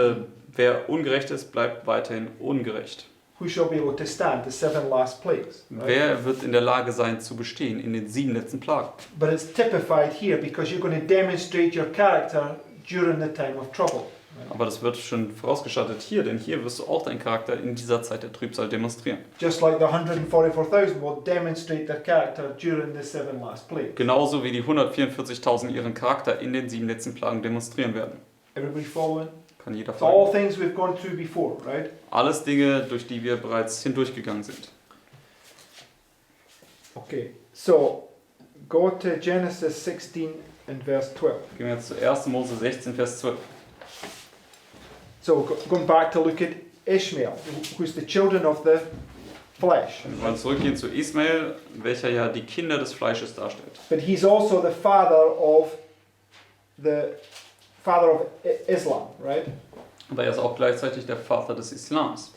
wer ungerecht ist, bleibt weiterhin ungerecht. Who shall be able to stand the 7 last plagues? Right? Wer wird in der Lage sein zu bestehen in den 7 letzten Plagen? But it's typified here because you're going to demonstrate your character during the time of trouble. Right? Aber das wird schon vorausgestattet hier, denn hier wirst du auch deinen Charakter in dieser Zeit der Trübsal demonstrieren. Just like the 144,000 will demonstrate their character during the 7 last plagues. Genauso wie die 144.000 ihren Charakter in den 7 letzten Plagen demonstrieren werden. Everybody following? Kann jeder It's all folgen. things we've gone through before, right? Alles Dinge, durch die wir bereits hindurchgegangen sind. Okay, so go to Genesis 16 and verse 12. Gehen wir jetzt zu 1. Mose 16, Vers 12. So going back to look at Ishmael, who's the children of the flesh. Wir wollen zurückgehen zu Ismael, welcher ja die Kinder des Fleisches darstellt. But he's also the father of Islam, right? Aber er ist auch gleichzeitig der Vater des Islams.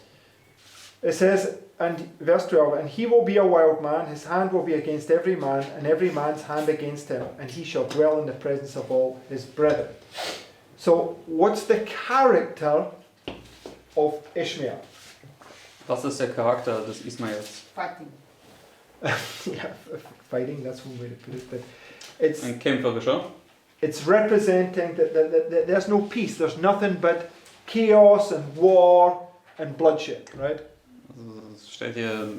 It says, and verse 12, and he will be a wild man, his hand will be against every man, and every man's hand against him, and he shall dwell in the presence of all his brethren. So, what's the character of Ishmael? Was ist der Charakter des Ismaels? Fighting. Yeah, fighting, that's one way to put it, but it's Ein kämpferischer. it's representing that there's no peace, there's nothing but chaos and war and bloodshed, right? Also es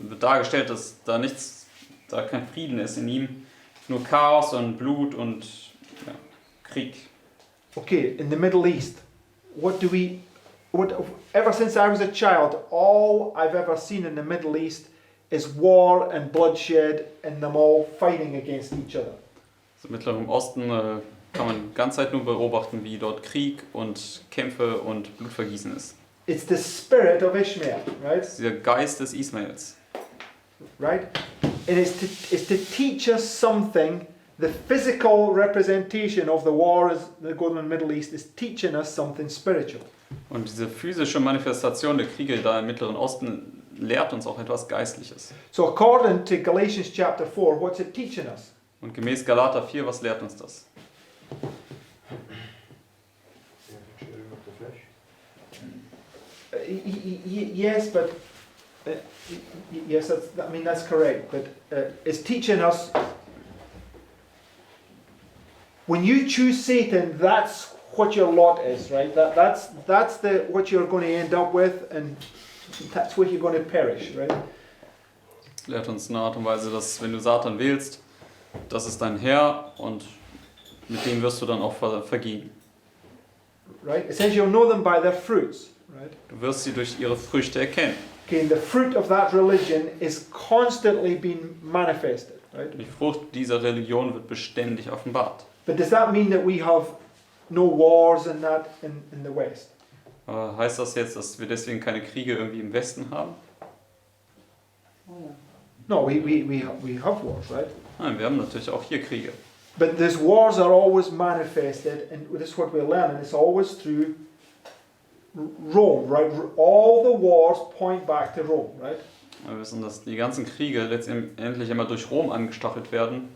wird dargestellt, dass da kein Frieden ist in ihm, nur Chaos und Blut und ja, Krieg. Okay, in the Middle East, ever since I was a child, all I've ever seen in the Middle East is war and bloodshed and them all fighting against each other. Also im Mittleren Osten kann man die ganze Zeit nur beobachten, wie dort Krieg und Kämpfe und Blutvergießen ist. It's the spirit of Ishmael, right? Das ist der Geist des Ismaels. Right? And it's to teach us something. The physical representation of the war that goes on in the Middle East is teaching us something spiritual. Und diese physische Manifestation der Kriege da im Mittleren Osten lehrt uns auch etwas Geistliches. So according to Galatians chapter 4, what's it teaching us? Und gemäß Galater 4, was lehrt uns das? Yes, but yes, that's correct. But it's teaching us when you choose Satan, that's what your lot is, right? That's what you're going to end up with, and that's where you're going to perish, right? Lehrt uns in einer Art und Weise, dass wenn du Satan wählst, das ist dein Herr und mit dem wirst du dann auch vergehen. right? It says you'll know them by their fruits, right? Du wirst sie durch ihre Früchte erkennen. Okay, and the fruit of that religion is constantly being manifested, right? Die Frucht dieser Religion wird beständig offenbart. But does that mean that we have no wars and that in the West? Aber heißt das jetzt, dass wir deswegen keine Kriege irgendwie im Westen haben? Oh ja. No, we have wars, right? Nein, wir haben natürlich auch hier Kriege. But these wars are always manifested, and this is what we're learning, it's always through Rome, right? All the wars point back to Rome, right? Wir wissen, dass die ganzen Kriege letztendlich immer durch Rom angestachelt werden.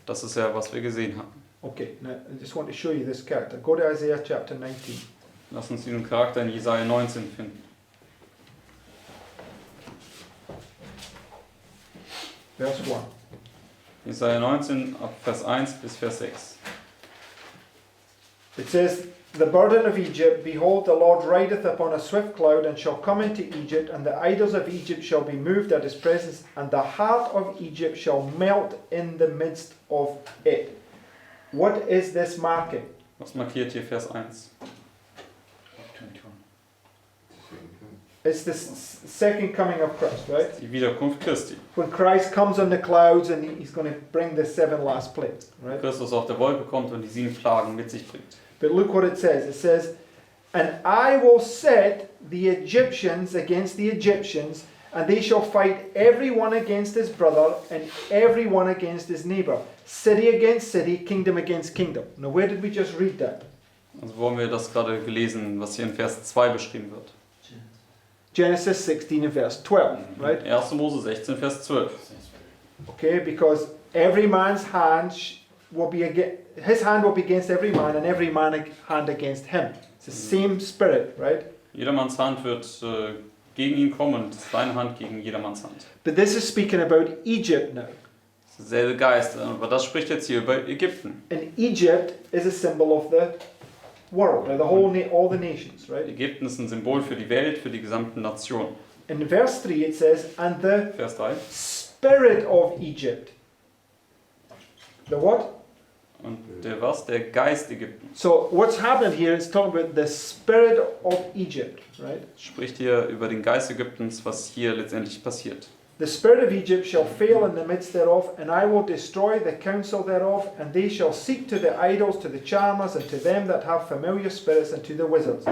Das ist ja, was wir gesehen haben. Okay, now I just want to show you this character. Go to Isaiah chapter 19. Lass uns diesen Charakter in Jesaja 19 finden. Verse 1. Jesaja 19, ab Vers 1 bis Vers 6. It says, The burden of Egypt, behold, the Lord rideth upon a swift cloud, and shall come into Egypt, and the idols of Egypt shall be moved at his presence, and the heart of Egypt shall melt in the midst of it. What is this marking? Was markiert hier Vers 1? It's the second coming of Christ, right? Die Wiederkunft Christi. When Christ comes on the clouds and he's going to bring the 7 last plagues, right? Christus auf der Wolke kommt und die 7 Plagen mit sich bringt. But look what it says. It says, And I will set the Egyptians against the Egyptians, and they shall fight every one against his brother, and every one against his neighbor. City against city, kingdom against kingdom. Now where did we just read that? Also wo haben wir das gerade gelesen, was hier in Vers 2 beschrieben wird? Genesis 16 and verse 12, right? 1. Mose 16, Vers 12. Okay, because every man's hand will be his hand will be against every man, and every man's hand against him. It's the same spirit, right? Jedermanns Hand wird gegen ihn kommen und seine Hand gegen jedermanns Hand. But this is speaking about Egypt now. Das ist derselbe Geist, aber das spricht jetzt hier über Ägypten. And Egypt is a symbol of the world, right? All the nations, right? Ägypten ist ein Symbol für die Welt, für die gesamten Nationen. In verse 3 it says, And the Vers 3. spirit of Egypt. The what? Und der was? Der Geist Ägyptens. So what's happening here is talking about the spirit of Egypt, right? Spricht hier über den Geist Ägyptens, was hier letztendlich passiert. The spirit of Egypt shall fail in the midst thereof, and I will destroy the counsel thereof, and they shall seek to the idols, to the charmers, and to them that have familiar spirits, and to the wizards.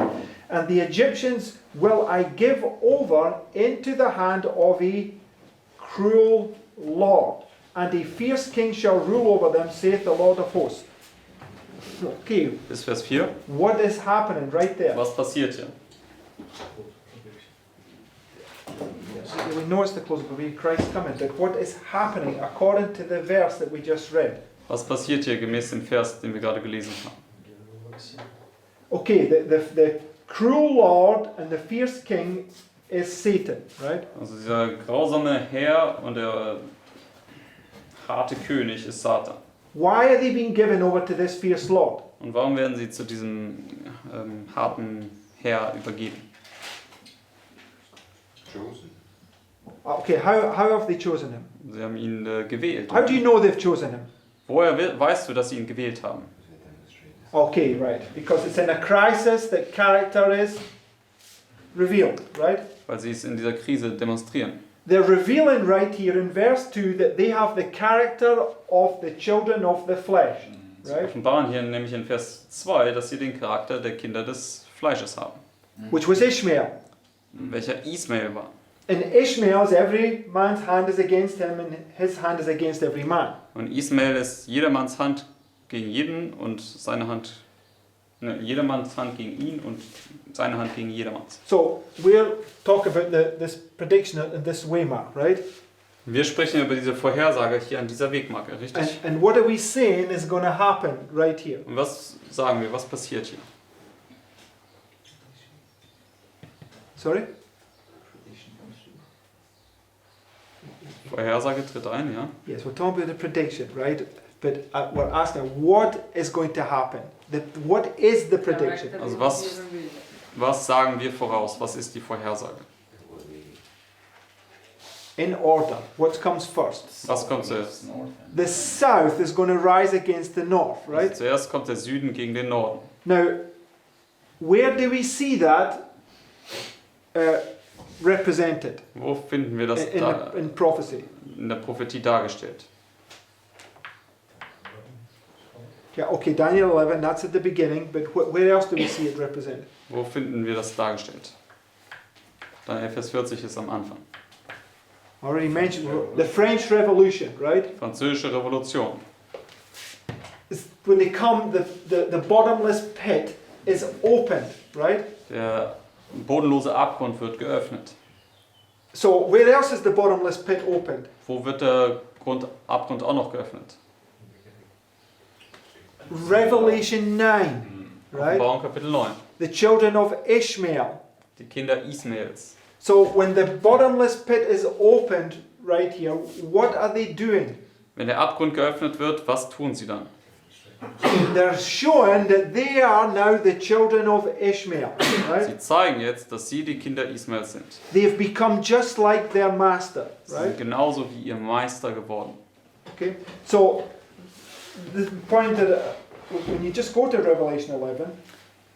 And the Egyptians will I give over into the hand of a cruel lord, and a fierce king shall rule over them, saith the Lord of hosts. Okay, Bis Vers 4. what is happening right there? Was passiert hier? We know it's the close of the way Christ coming, but what is happening according to the verse that we just read? Was passiert hier gemäß dem Vers, den wir gerade gelesen haben? Okay, the cruel lord and the fierce king is Satan, right? Also dieser grausame Herr und der harte König ist Satan. Why are they being given over to this fierce lord? Und warum werden sie zu diesem harten Herr übergeben? Chosen. Okay, how have they chosen him? Sie haben ihn gewählt. How do you know they've chosen him? Woher weißt du, dass sie ihn gewählt haben? Okay, right. Because it's in a crisis that character is revealed, right? Weil sie es in dieser Krise demonstrieren. They're revealing right here in verse 2 that they have the character of the children of the flesh, Sie right? offenbaren hier nämlich in Vers 2, dass sie den Charakter der Kinder des Fleisches haben. Which was Ishmael. Welcher Ismael war. In Ishmael's, every man's hand is against him and his hand is against every man. Und Ismael ist jedermanns Hand gegen jeden und seine Hand, jedermanns Hand gegen ihn und seine Hand gegen jedermanns. So we'll talk about this prediction in this waymark, right? Wir sprechen über diese Vorhersage hier an dieser Wegmarke, richtig? And what are we saying is going to happen right here? Und was sagen wir, was passiert hier? Sorry? Vorhersage tritt ein, ja? Yes, we're talking about the prediction, right? But we're asking what is going to happen? What is the prediction? Also was sagen wir voraus? Was ist die Vorhersage? In order, what comes first? Was kommt zuerst? The south is going to rise against the north, right? Zuerst kommt der Süden gegen den Norden. Now, where do we see that represented Wo finden wir das in prophecy? in der Prophetie dargestellt? Yeah, okay, Daniel 11, that's at the beginning, but where else do we see it represented? Wo finden wir das dargestellt? Daniel Vers 40 ist am Anfang. I already mentioned the French Revolution, right? Französische Revolution. When they come, the bottomless pit is opened, right? Der bodenlose Abgrund wird geöffnet. So where else is the bottomless pit opened? Wo wird der Abgrund auch noch geöffnet? Revelation 9, right? Offenbarung Kapitel 9. The children of Ishmael. Die Kinder Ismaels. So when the bottomless pit is opened right here, what are they doing? Wenn der Abgrund geöffnet wird, was tun sie dann? They're showing that they are now the children of Ishmael, right? Sie zeigen jetzt, dass sie die Kinder Ismaels sind. They have become just like their master, Sie sind right? genauso wie ihr Meister geworden. Okay. So the point that when you just go to Revelation 11,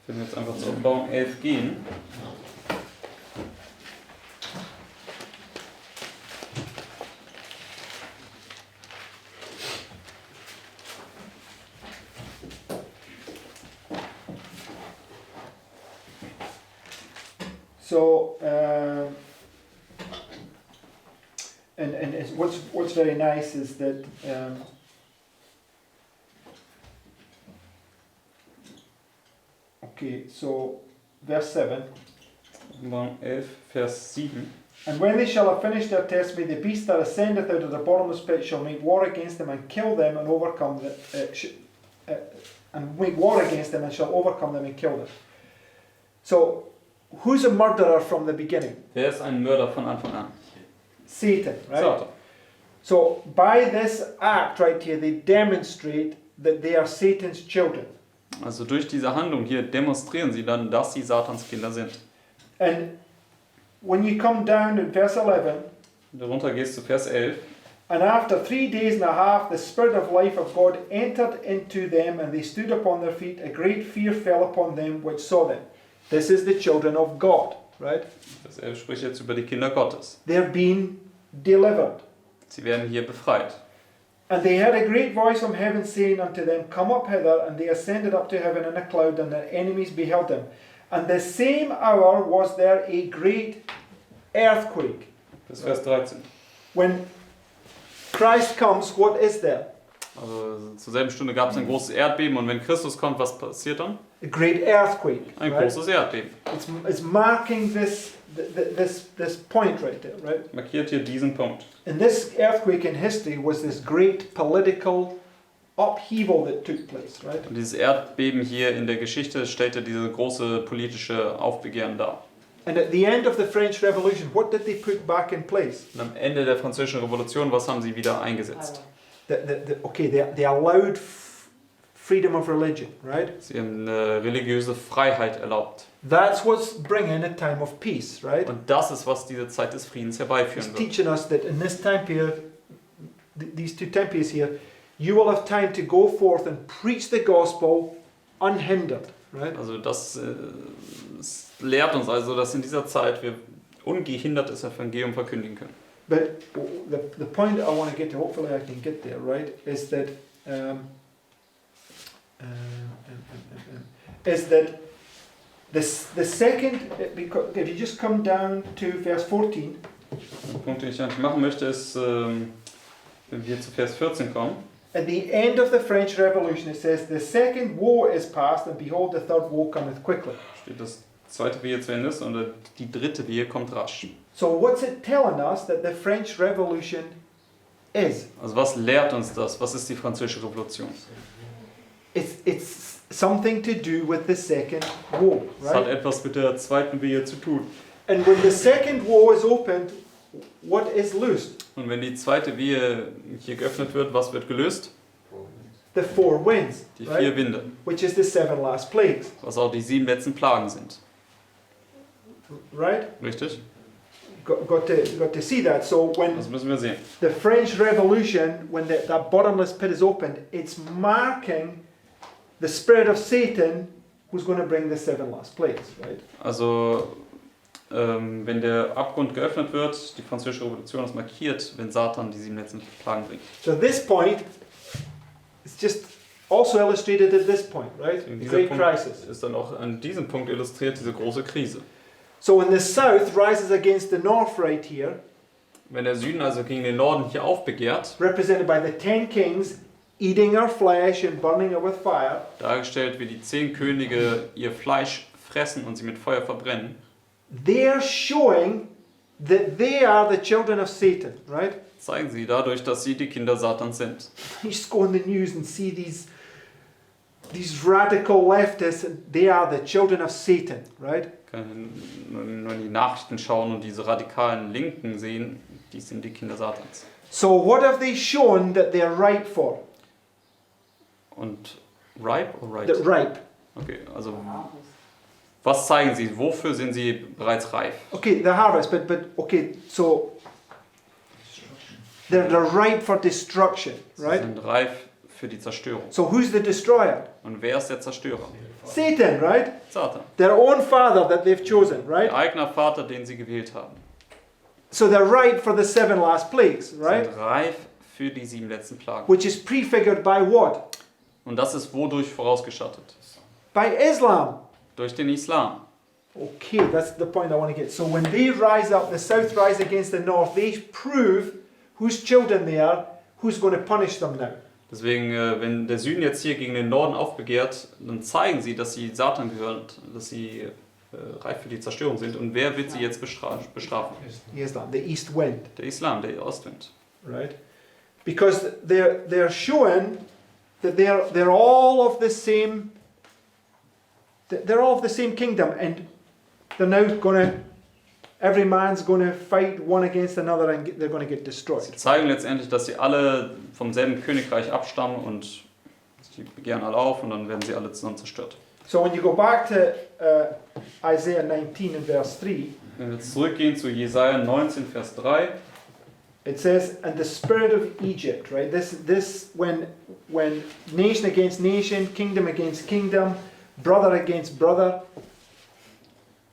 Wenn wir jetzt einfach zur Offenbarung 11 gehen, so and it's, what's very nice is that okay, so verse 7. Offenbarung 11, Vers 7. And when they shall have finished their testimony, the beast that ascendeth out of the bottomless pit shall make war against them and kill them and overcome them, and make war against them and shall overcome them and kill them. So, who's a murderer from the beginning? Wer ist ein Mörder von Anfang an? Satan, right? Satan. So, by this act right here, they demonstrate that they are Satan's children. Also durch diese Handlung hier demonstrieren sie dann, dass sie Satans Kinder sind. And when you come down to verse 11, Darunter gehst du Vers 11. and after 3 days and a half, the Spirit of life of God entered into them, and they stood upon their feet. A great fear fell upon them which saw them. This is the children of God, right? Vers 11 spricht jetzt über die Kinder Gottes. They're being delivered. Sie werden hier befreit. And they heard a great voice from heaven saying unto them, Come up hither. And they ascended up to heaven in a cloud, and their enemies beheld them. And the same hour was there a great earthquake. Bis Vers 13. When Christ comes, what is there? Also zur selben Stunde gab es ein großes Erdbeben und wenn Christus kommt, was passiert dann? A great earthquake. Ein right? großes Erdbeben. It's marking this point right there, right? Markiert hier diesen Punkt. And this earthquake in history was this great political upheaval that took place, right? Und dieses Erdbeben hier in der Geschichte stellte diese große politische Aufbegehren dar. And at the end of the French Revolution, what did they put back in place? Und am Ende der Französischen Revolution, was haben sie wieder eingesetzt? They allowed freedom of religion, right? Sie haben eine religiöse Freiheit erlaubt. That's what's bringing a time of peace, right? Und das ist, was diese Zeit des Friedens It's herbeiführen wird. teaching us that in this time period, these 2 time periods here, you will have time to go forth and preach the gospel unhindered, right? Also das lehrt uns also, dass in dieser Zeit wir ungehindert das Evangelium verkündigen können. But the point I want to get to, hopefully I can get there, right, is that the second, because if you just come down to verse 14, Der Punkt, den ich eigentlich machen möchte, ist, wenn wir zu Vers 14 kommen. at the end of the French Revolution, it says, the second woe is past, and behold, the third woe cometh quickly. Steht das zweite Wehe zu Ende ist und die dritte Wehe kommt rasch. So what's it telling us that the French Revolution is? Also was lehrt uns das? Was ist die Französische Revolution? It's something to do with the second woe, Es hat right? etwas mit der zweiten Wehe zu tun. And when the second woe is opened, what is loosed? Und wenn die zweite Wehe hier geöffnet wird, was wird gelöst? The 4 winds, Die right? 4 Winde, Which is the 7 last plagues, was auch die 7 letzten Plagen sind. right? Richtig? Got to see that. So when Das müssen wir sehen. the French Revolution, when that bottomless pit is opened, it's marking the spirit of Satan who's going to bring the 7 last plagues, right? Also, wenn der Abgrund geöffnet wird, die französische Revolution ist markiert, wenn Satan die 7 letzten Plagen bringt. So this point is just also illustrated at this point, right? The Dieser great Punkt crisis. ist dann auch an diesem Punkt illustriert, diese große Krise. So when the south rises against the north right here, Wenn der Süden also gegen den Norden hier aufbegehrt, represented by the 10 kings eating our flesh and burning it with fire, dargestellt wie die 10 Könige ihr Fleisch fressen und sie mit Feuer verbrennen, they're showing that they are the children of Satan, right? zeigen sie dadurch, dass sie die Kinder Satans sind. You just go in the news and see these radical leftists, and they are the children of Satan, right? Können nur in die Nachrichten schauen und diese radikalen Linken sehen, die sind die Kinder Satans. So what have they shown that they're ripe for? Und ripe oder That right? ripe. Okay, also was zeigen sie? Wofür sind sie bereits reif? Okay, the harvest, but okay, so they're ripe for destruction, Sie right? sind reif für die Zerstörung. So who's the destroyer? Und wer ist der Zerstörer? Satan, right? Satan. Their own father that they've chosen, right? Ihr eigener Vater, den sie gewählt haben. So they're ripe for the 7 last plagues, right? Sind reif für die 7 letzten Plagen. Which is prefigured by what? Und das ist wodurch vorausgestattet? By Islam. Durch den Islam. Okay, that's the point I want to get. So when they rise up, the south rise against the north, they prove whose children they are, who's going to punish them now. Deswegen, wenn der Süden jetzt hier gegen den Norden aufbegehrt, dann zeigen sie, dass sie Satan gehören, dass sie reif für die Zerstörung sind. Und wer wird sie jetzt bestrafen? Islam, the east wind, Der Islam, der Ostwind. right? Because they're showing that they're all of the same. They're all of the same kingdom, and they're now going to. Every man's going to fight one against another, and they're going to get destroyed. Sie zeigen letztendlich, dass sie alle vom selben Königreich abstammen und sie begehren alle auf und dann werden sie alle zusammen zerstört. So when you go back to Isaiah 19 and verse 3, Wenn wir jetzt zurückgehen zu Jesaja 19, Vers 3, it says, "And the spirit of Egypt," right? This when nation against nation, kingdom against kingdom, brother against brother.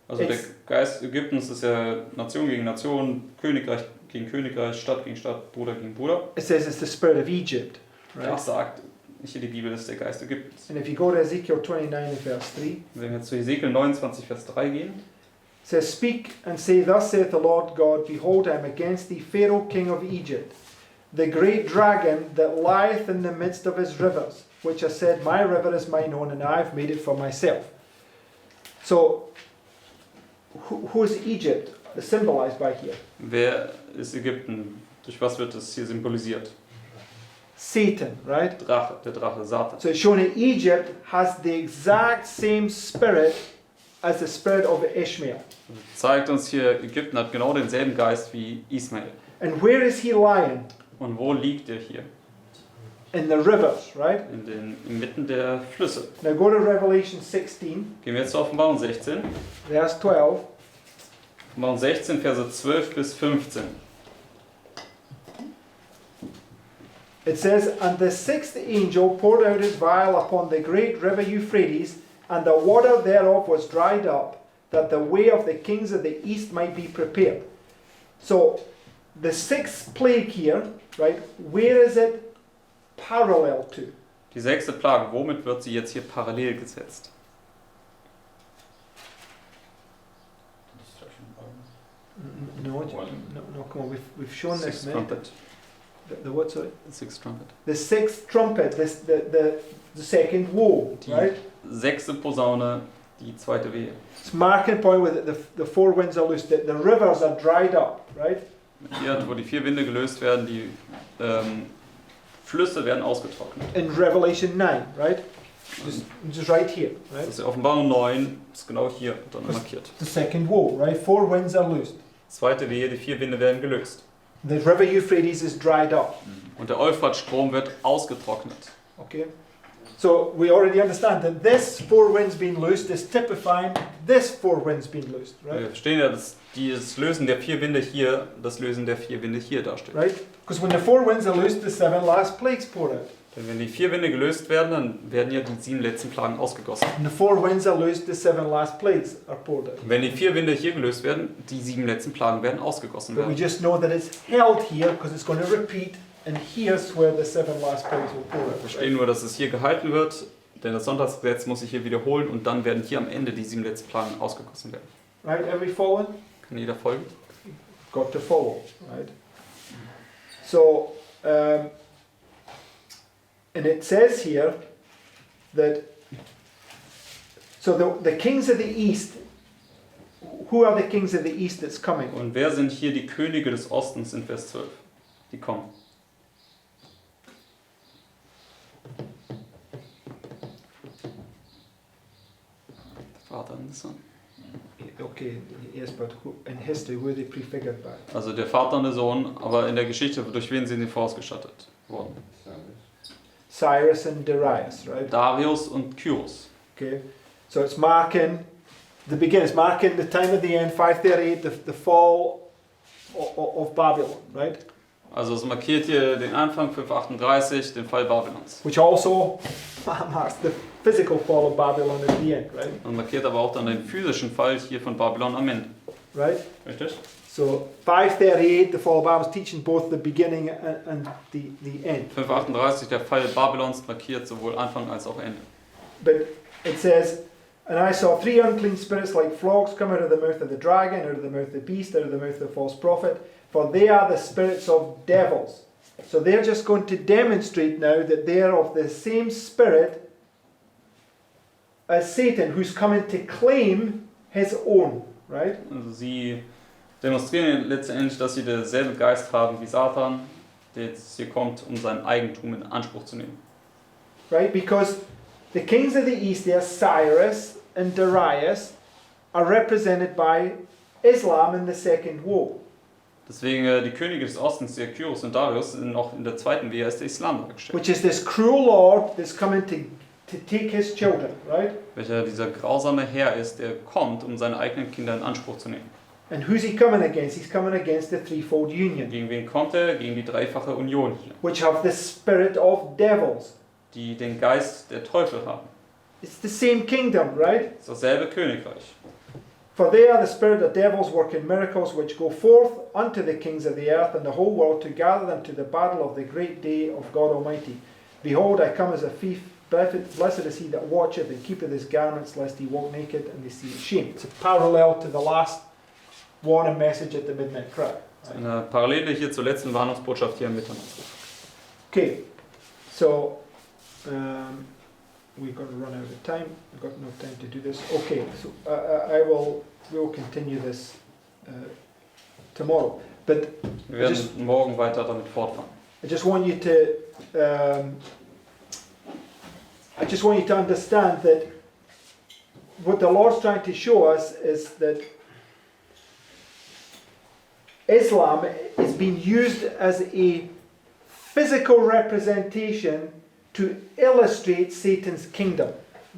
also der Geist Ägyptens ist ja Nation gegen Nation, Königreich gegen Königreich, Stadt gegen Stadt, Bruder gegen Bruder. It says it's the spirit of Egypt, right? Das sagt nicht hier die Bibel, das ist der Geist Ägyptens. And if you go to Ezekiel 29 and verse 3, Wenn wir jetzt zu Hesekiel 29, Vers 3 gehen, it says, "Speak and say, Thus saith the Lord God, Behold, I am against thee, Pharaoh king of Egypt, the great dragon that lieth in the midst of his rivers, which has said, My river is mine own, and I have made it for myself." So, who is Egypt symbolized by here? wer ist Ägypten? Durch was wird es hier symbolisiert? Satan, right? Drache, der Drache, Satan. So it's showing that Egypt has the exact same spirit as the spirit of Ishmael. Zeigt uns hier, Ägypten hat genau denselben Geist wie Ismael. And where is he lying? Und wo liegt er hier? In the rivers, right? Inmitten der Flüsse. Now go to Revelation 16, Gehen wir jetzt zur Offenbarung 16. verse 12. Offenbarung 16, Verse 12 bis 15. It says, "And the 6th angel poured out his vial upon the great river Euphrates, and the water thereof was dried up, that the way of the kings of the east might be prepared." So, the 6th plague here, right, where is it parallel to? Die 6. Plage, womit wird sie jetzt hier parallel gesetzt? No, come on, we've shown this, Sixth mate. trumpet. The what, sorry? Sixth trumpet. The 6th trumpet, the second woe, Die right? 6. Posaune, die 2. Wehe. It's marking point where the 4 winds are loose, the rivers are dried up, right? Hier, wo die 4 Winde gelöst werden, die Flüsse werden ausgetrocknet. In Revelation 9, right? Just right here, Das right? ist die Offenbarung 9, ist genau hier dann markiert. The second woe, right? 4 winds are loosed. 2. Wehe, die 4 Winde werden gelöst. The river Euphrates is dried up. Und der Euphratstrom wird ausgetrocknet. Okay? So we already understand that this 4 winds being loosed is typifying this 4 winds being loosed, right? Wir verstehen ja, dass dieses Lösen der 4 Winde hier, das Lösen der 4 Winde hier darstellt. Right? Because when the 4 winds are loosed, the 7 last plagues pour out. Denn wenn die 4 Winde gelöst werden, dann werden ja die 7 letzten Plagen ausgegossen. And the 4 winds are loosed, the 7 last plagues are poured out. Wenn die 4 Winde hier gelöst werden, die 7 letzten Plagen werden ausgegossen But we werden. just know that it's held here because it's going to repeat, and here's where the 7 last plagues will pour Wir out. verstehen nur, dass es hier gehalten wird, denn das Sonntagsgesetz muss sich hier wiederholen und dann werden hier am Ende die 7 letzten Plagen ausgegossen werden. Right? Are we following? Kann jeder folgen? Got to follow, right? So, and it says here that, so the kings of the east, who are the kings of the east that's coming? Und wer sind hier die Könige des Ostens in Vers 12? Die kommen. Der Vater und der Sohn. Okay, yes, but in history, who are they prefigured by? Also der Vater und der Sohn, aber in der Geschichte, durch wen sind die vorausgestattet worden? Cyrus and Darius, right? Darius und Kyros. Okay, so it's marking the beginning, it's marking the time of the end, 538, the fall of Babylon, right? Also es markiert hier den Anfang 538, den Fall Babylons. Which also marks the physical fall of Babylon at the end, right? Und markiert aber auch dann den physischen Fall hier von Babylon am Ende. Right? Richtig? So 538, the fall of Babylon is teaching both the beginning and the end. 538, der Fall Babylons markiert sowohl Anfang als auch Ende. But it says, and I saw 3 unclean spirits like frogs come out of the mouth of the dragon, out of the mouth of the beast, out of the mouth of the false prophet, for they are the spirits of devils. So they're just going to demonstrate now that they are of the same spirit as Satan, who's coming to claim his own, right? Also sie demonstrieren letztendlich, dass sie denselben Geist haben wie Satan, der jetzt hier kommt, um sein Eigentum in Anspruch zu nehmen. Right? Because the kings of the east, there, Cyrus and Darius, are represented by Islam in the second woe. Deswegen die Könige des Ostens, der Kyros und Darius, sind auch in der zweiten Wehe ist der Islam dargestellt. Which is this cruel lord that's coming to take his children, right? Welcher dieser grausame Herr ist, der kommt, um seine eigenen Kinder in Anspruch zu nehmen. And who's he coming against? He's coming against the threefold union, Gegen wen kommt er? Gegen die dreifache Union hier, which have the spirit of devils. die den Geist der Teufel haben. It's the same kingdom, right? Das ist dasselbe Königreich. For they are the spirit of devils working miracles, which go forth unto the kings of the earth and the whole world to gather them to the battle of the great day of God Almighty. Behold, I come as a thief. Blessed is he that watcheth and keepeth his garments, lest he walk naked and they see his shame. It's a parallel to the last warning message at the midnight cry. Das ist eine Parallele hier zur letzten Warnungsbotschaft hier am Mitternachtsruf. Okay, so we're going to run out of time. We've got no time to do this. Okay, so we'll continue this tomorrow. But Wir werden morgen weiter damit fortfahren. I just want you to understand that what the Lord's trying to show us is that Islam is being used as a physical representation to illustrate Satan's kingdom.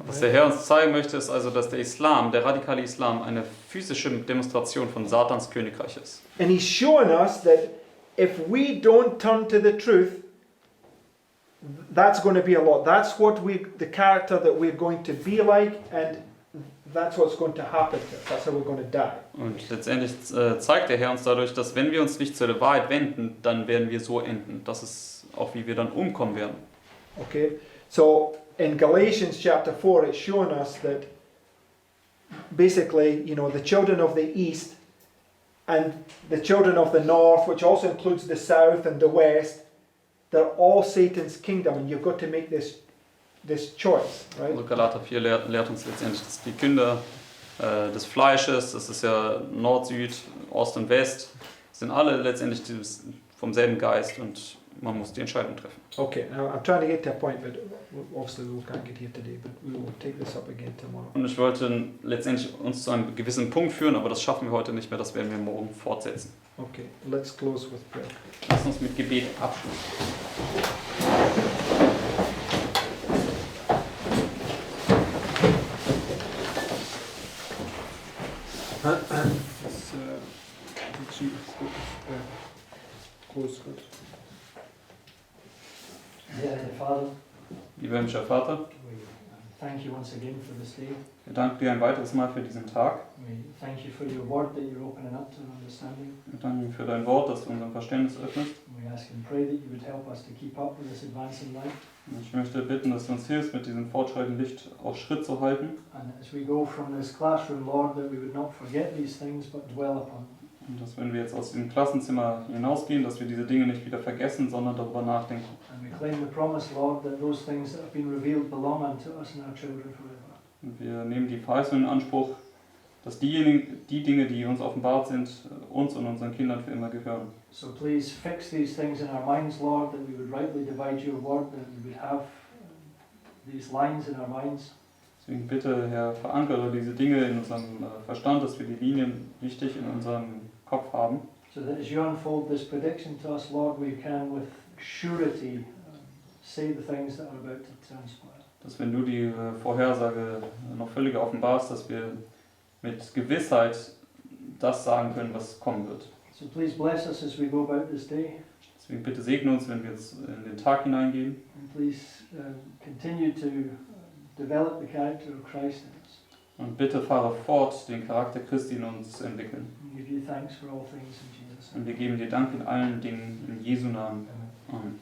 Was der Herr uns zeigen möchte, ist also, dass der Islam, der radikale Islam, eine physische Demonstration von Satans Königreich ist. And he's showing us that if we don't turn to the truth, that's going to be a lot. That's the character that we're going to be like, and that's what's going to happen to us. That's how we're going to die. Und letztendlich zeigt der Herr uns dadurch, dass wenn wir uns nicht zur Wahrheit wenden, dann werden wir so enden. Das ist auch, wie wir dann umkommen werden. Okay, so in Galatians chapter 4, it's showing us that basically, the children of the east and the children of the north, which also includes the south and the west, they're all Satan's kingdom, and you've got to make this choice, right? Also Galater 4 lehrt uns letztendlich, dass die Kinder des Fleisches, das ist ja Nord, Süd, Ost und West, sind alle letztendlich vom selben Geist und man muss die Entscheidung treffen. Okay, now I'm trying to get to a point, but obviously we can't get here today, but we will take this up again tomorrow. Und ich wollte letztendlich uns zu einem gewissen Punkt führen, aber das schaffen wir heute nicht mehr, das werden wir morgen fortsetzen. Okay, let's close with prayer. Lass uns mit Gebet abschließen. Close good. Ja, Heavenly Father, Lieber himmlischer Vater, we thank you once again for this day. wir danken dir ein weiteres Mal für diesen Tag. We thank you for your word that you're opening up to understanding. Wir danken für dein Wort, das du unser Verständnis öffnest. We ask and pray that you would help us to keep up with this advance in life. Und ich möchte bitten, dass du uns hilfst, mit diesem fortschreitenden Licht auch Schritt zu halten. And as we go from this classroom, Lord, that we would not forget these things but dwell upon them. Und dass, wenn wir jetzt aus diesem Klassenzimmer hinausgehen, dass wir diese Dinge nicht wieder vergessen, sondern darüber nachdenken. And we claim the promise, Lord, that those things that have been revealed belong unto us and our children forever. Und wir nehmen die Verheißung in Anspruch, dass die Dinge, die uns offenbart sind, uns und unseren Kindern für immer gehören. So please fix these things in our minds, Lord, that we would rightly divide your word, that we would have these lines in our minds. Deswegen bitte, Herr, verankere diese Dinge in unserem Verstand, dass wir die Linien richtig in unserem Kopf haben. So that as you unfold this prediction to us, Lord, we can with surety say the things that are about to transpire. Dass wenn du die Vorhersage noch völlig offenbarst, dass wir mit Gewissheit das sagen können, was kommen wird. So please bless us as we go about this day. Deswegen bitte segne uns, wenn wir jetzt in den Tag hineingehen. And please continue to develop the character of Christ in us. Und bitte fahre fort, den Charakter Christi in uns zu entwickeln. We give you thanks for all things in Jesus' name. Und wir geben dir Dank in allen Dingen, in Jesu Namen. Amen. Amen.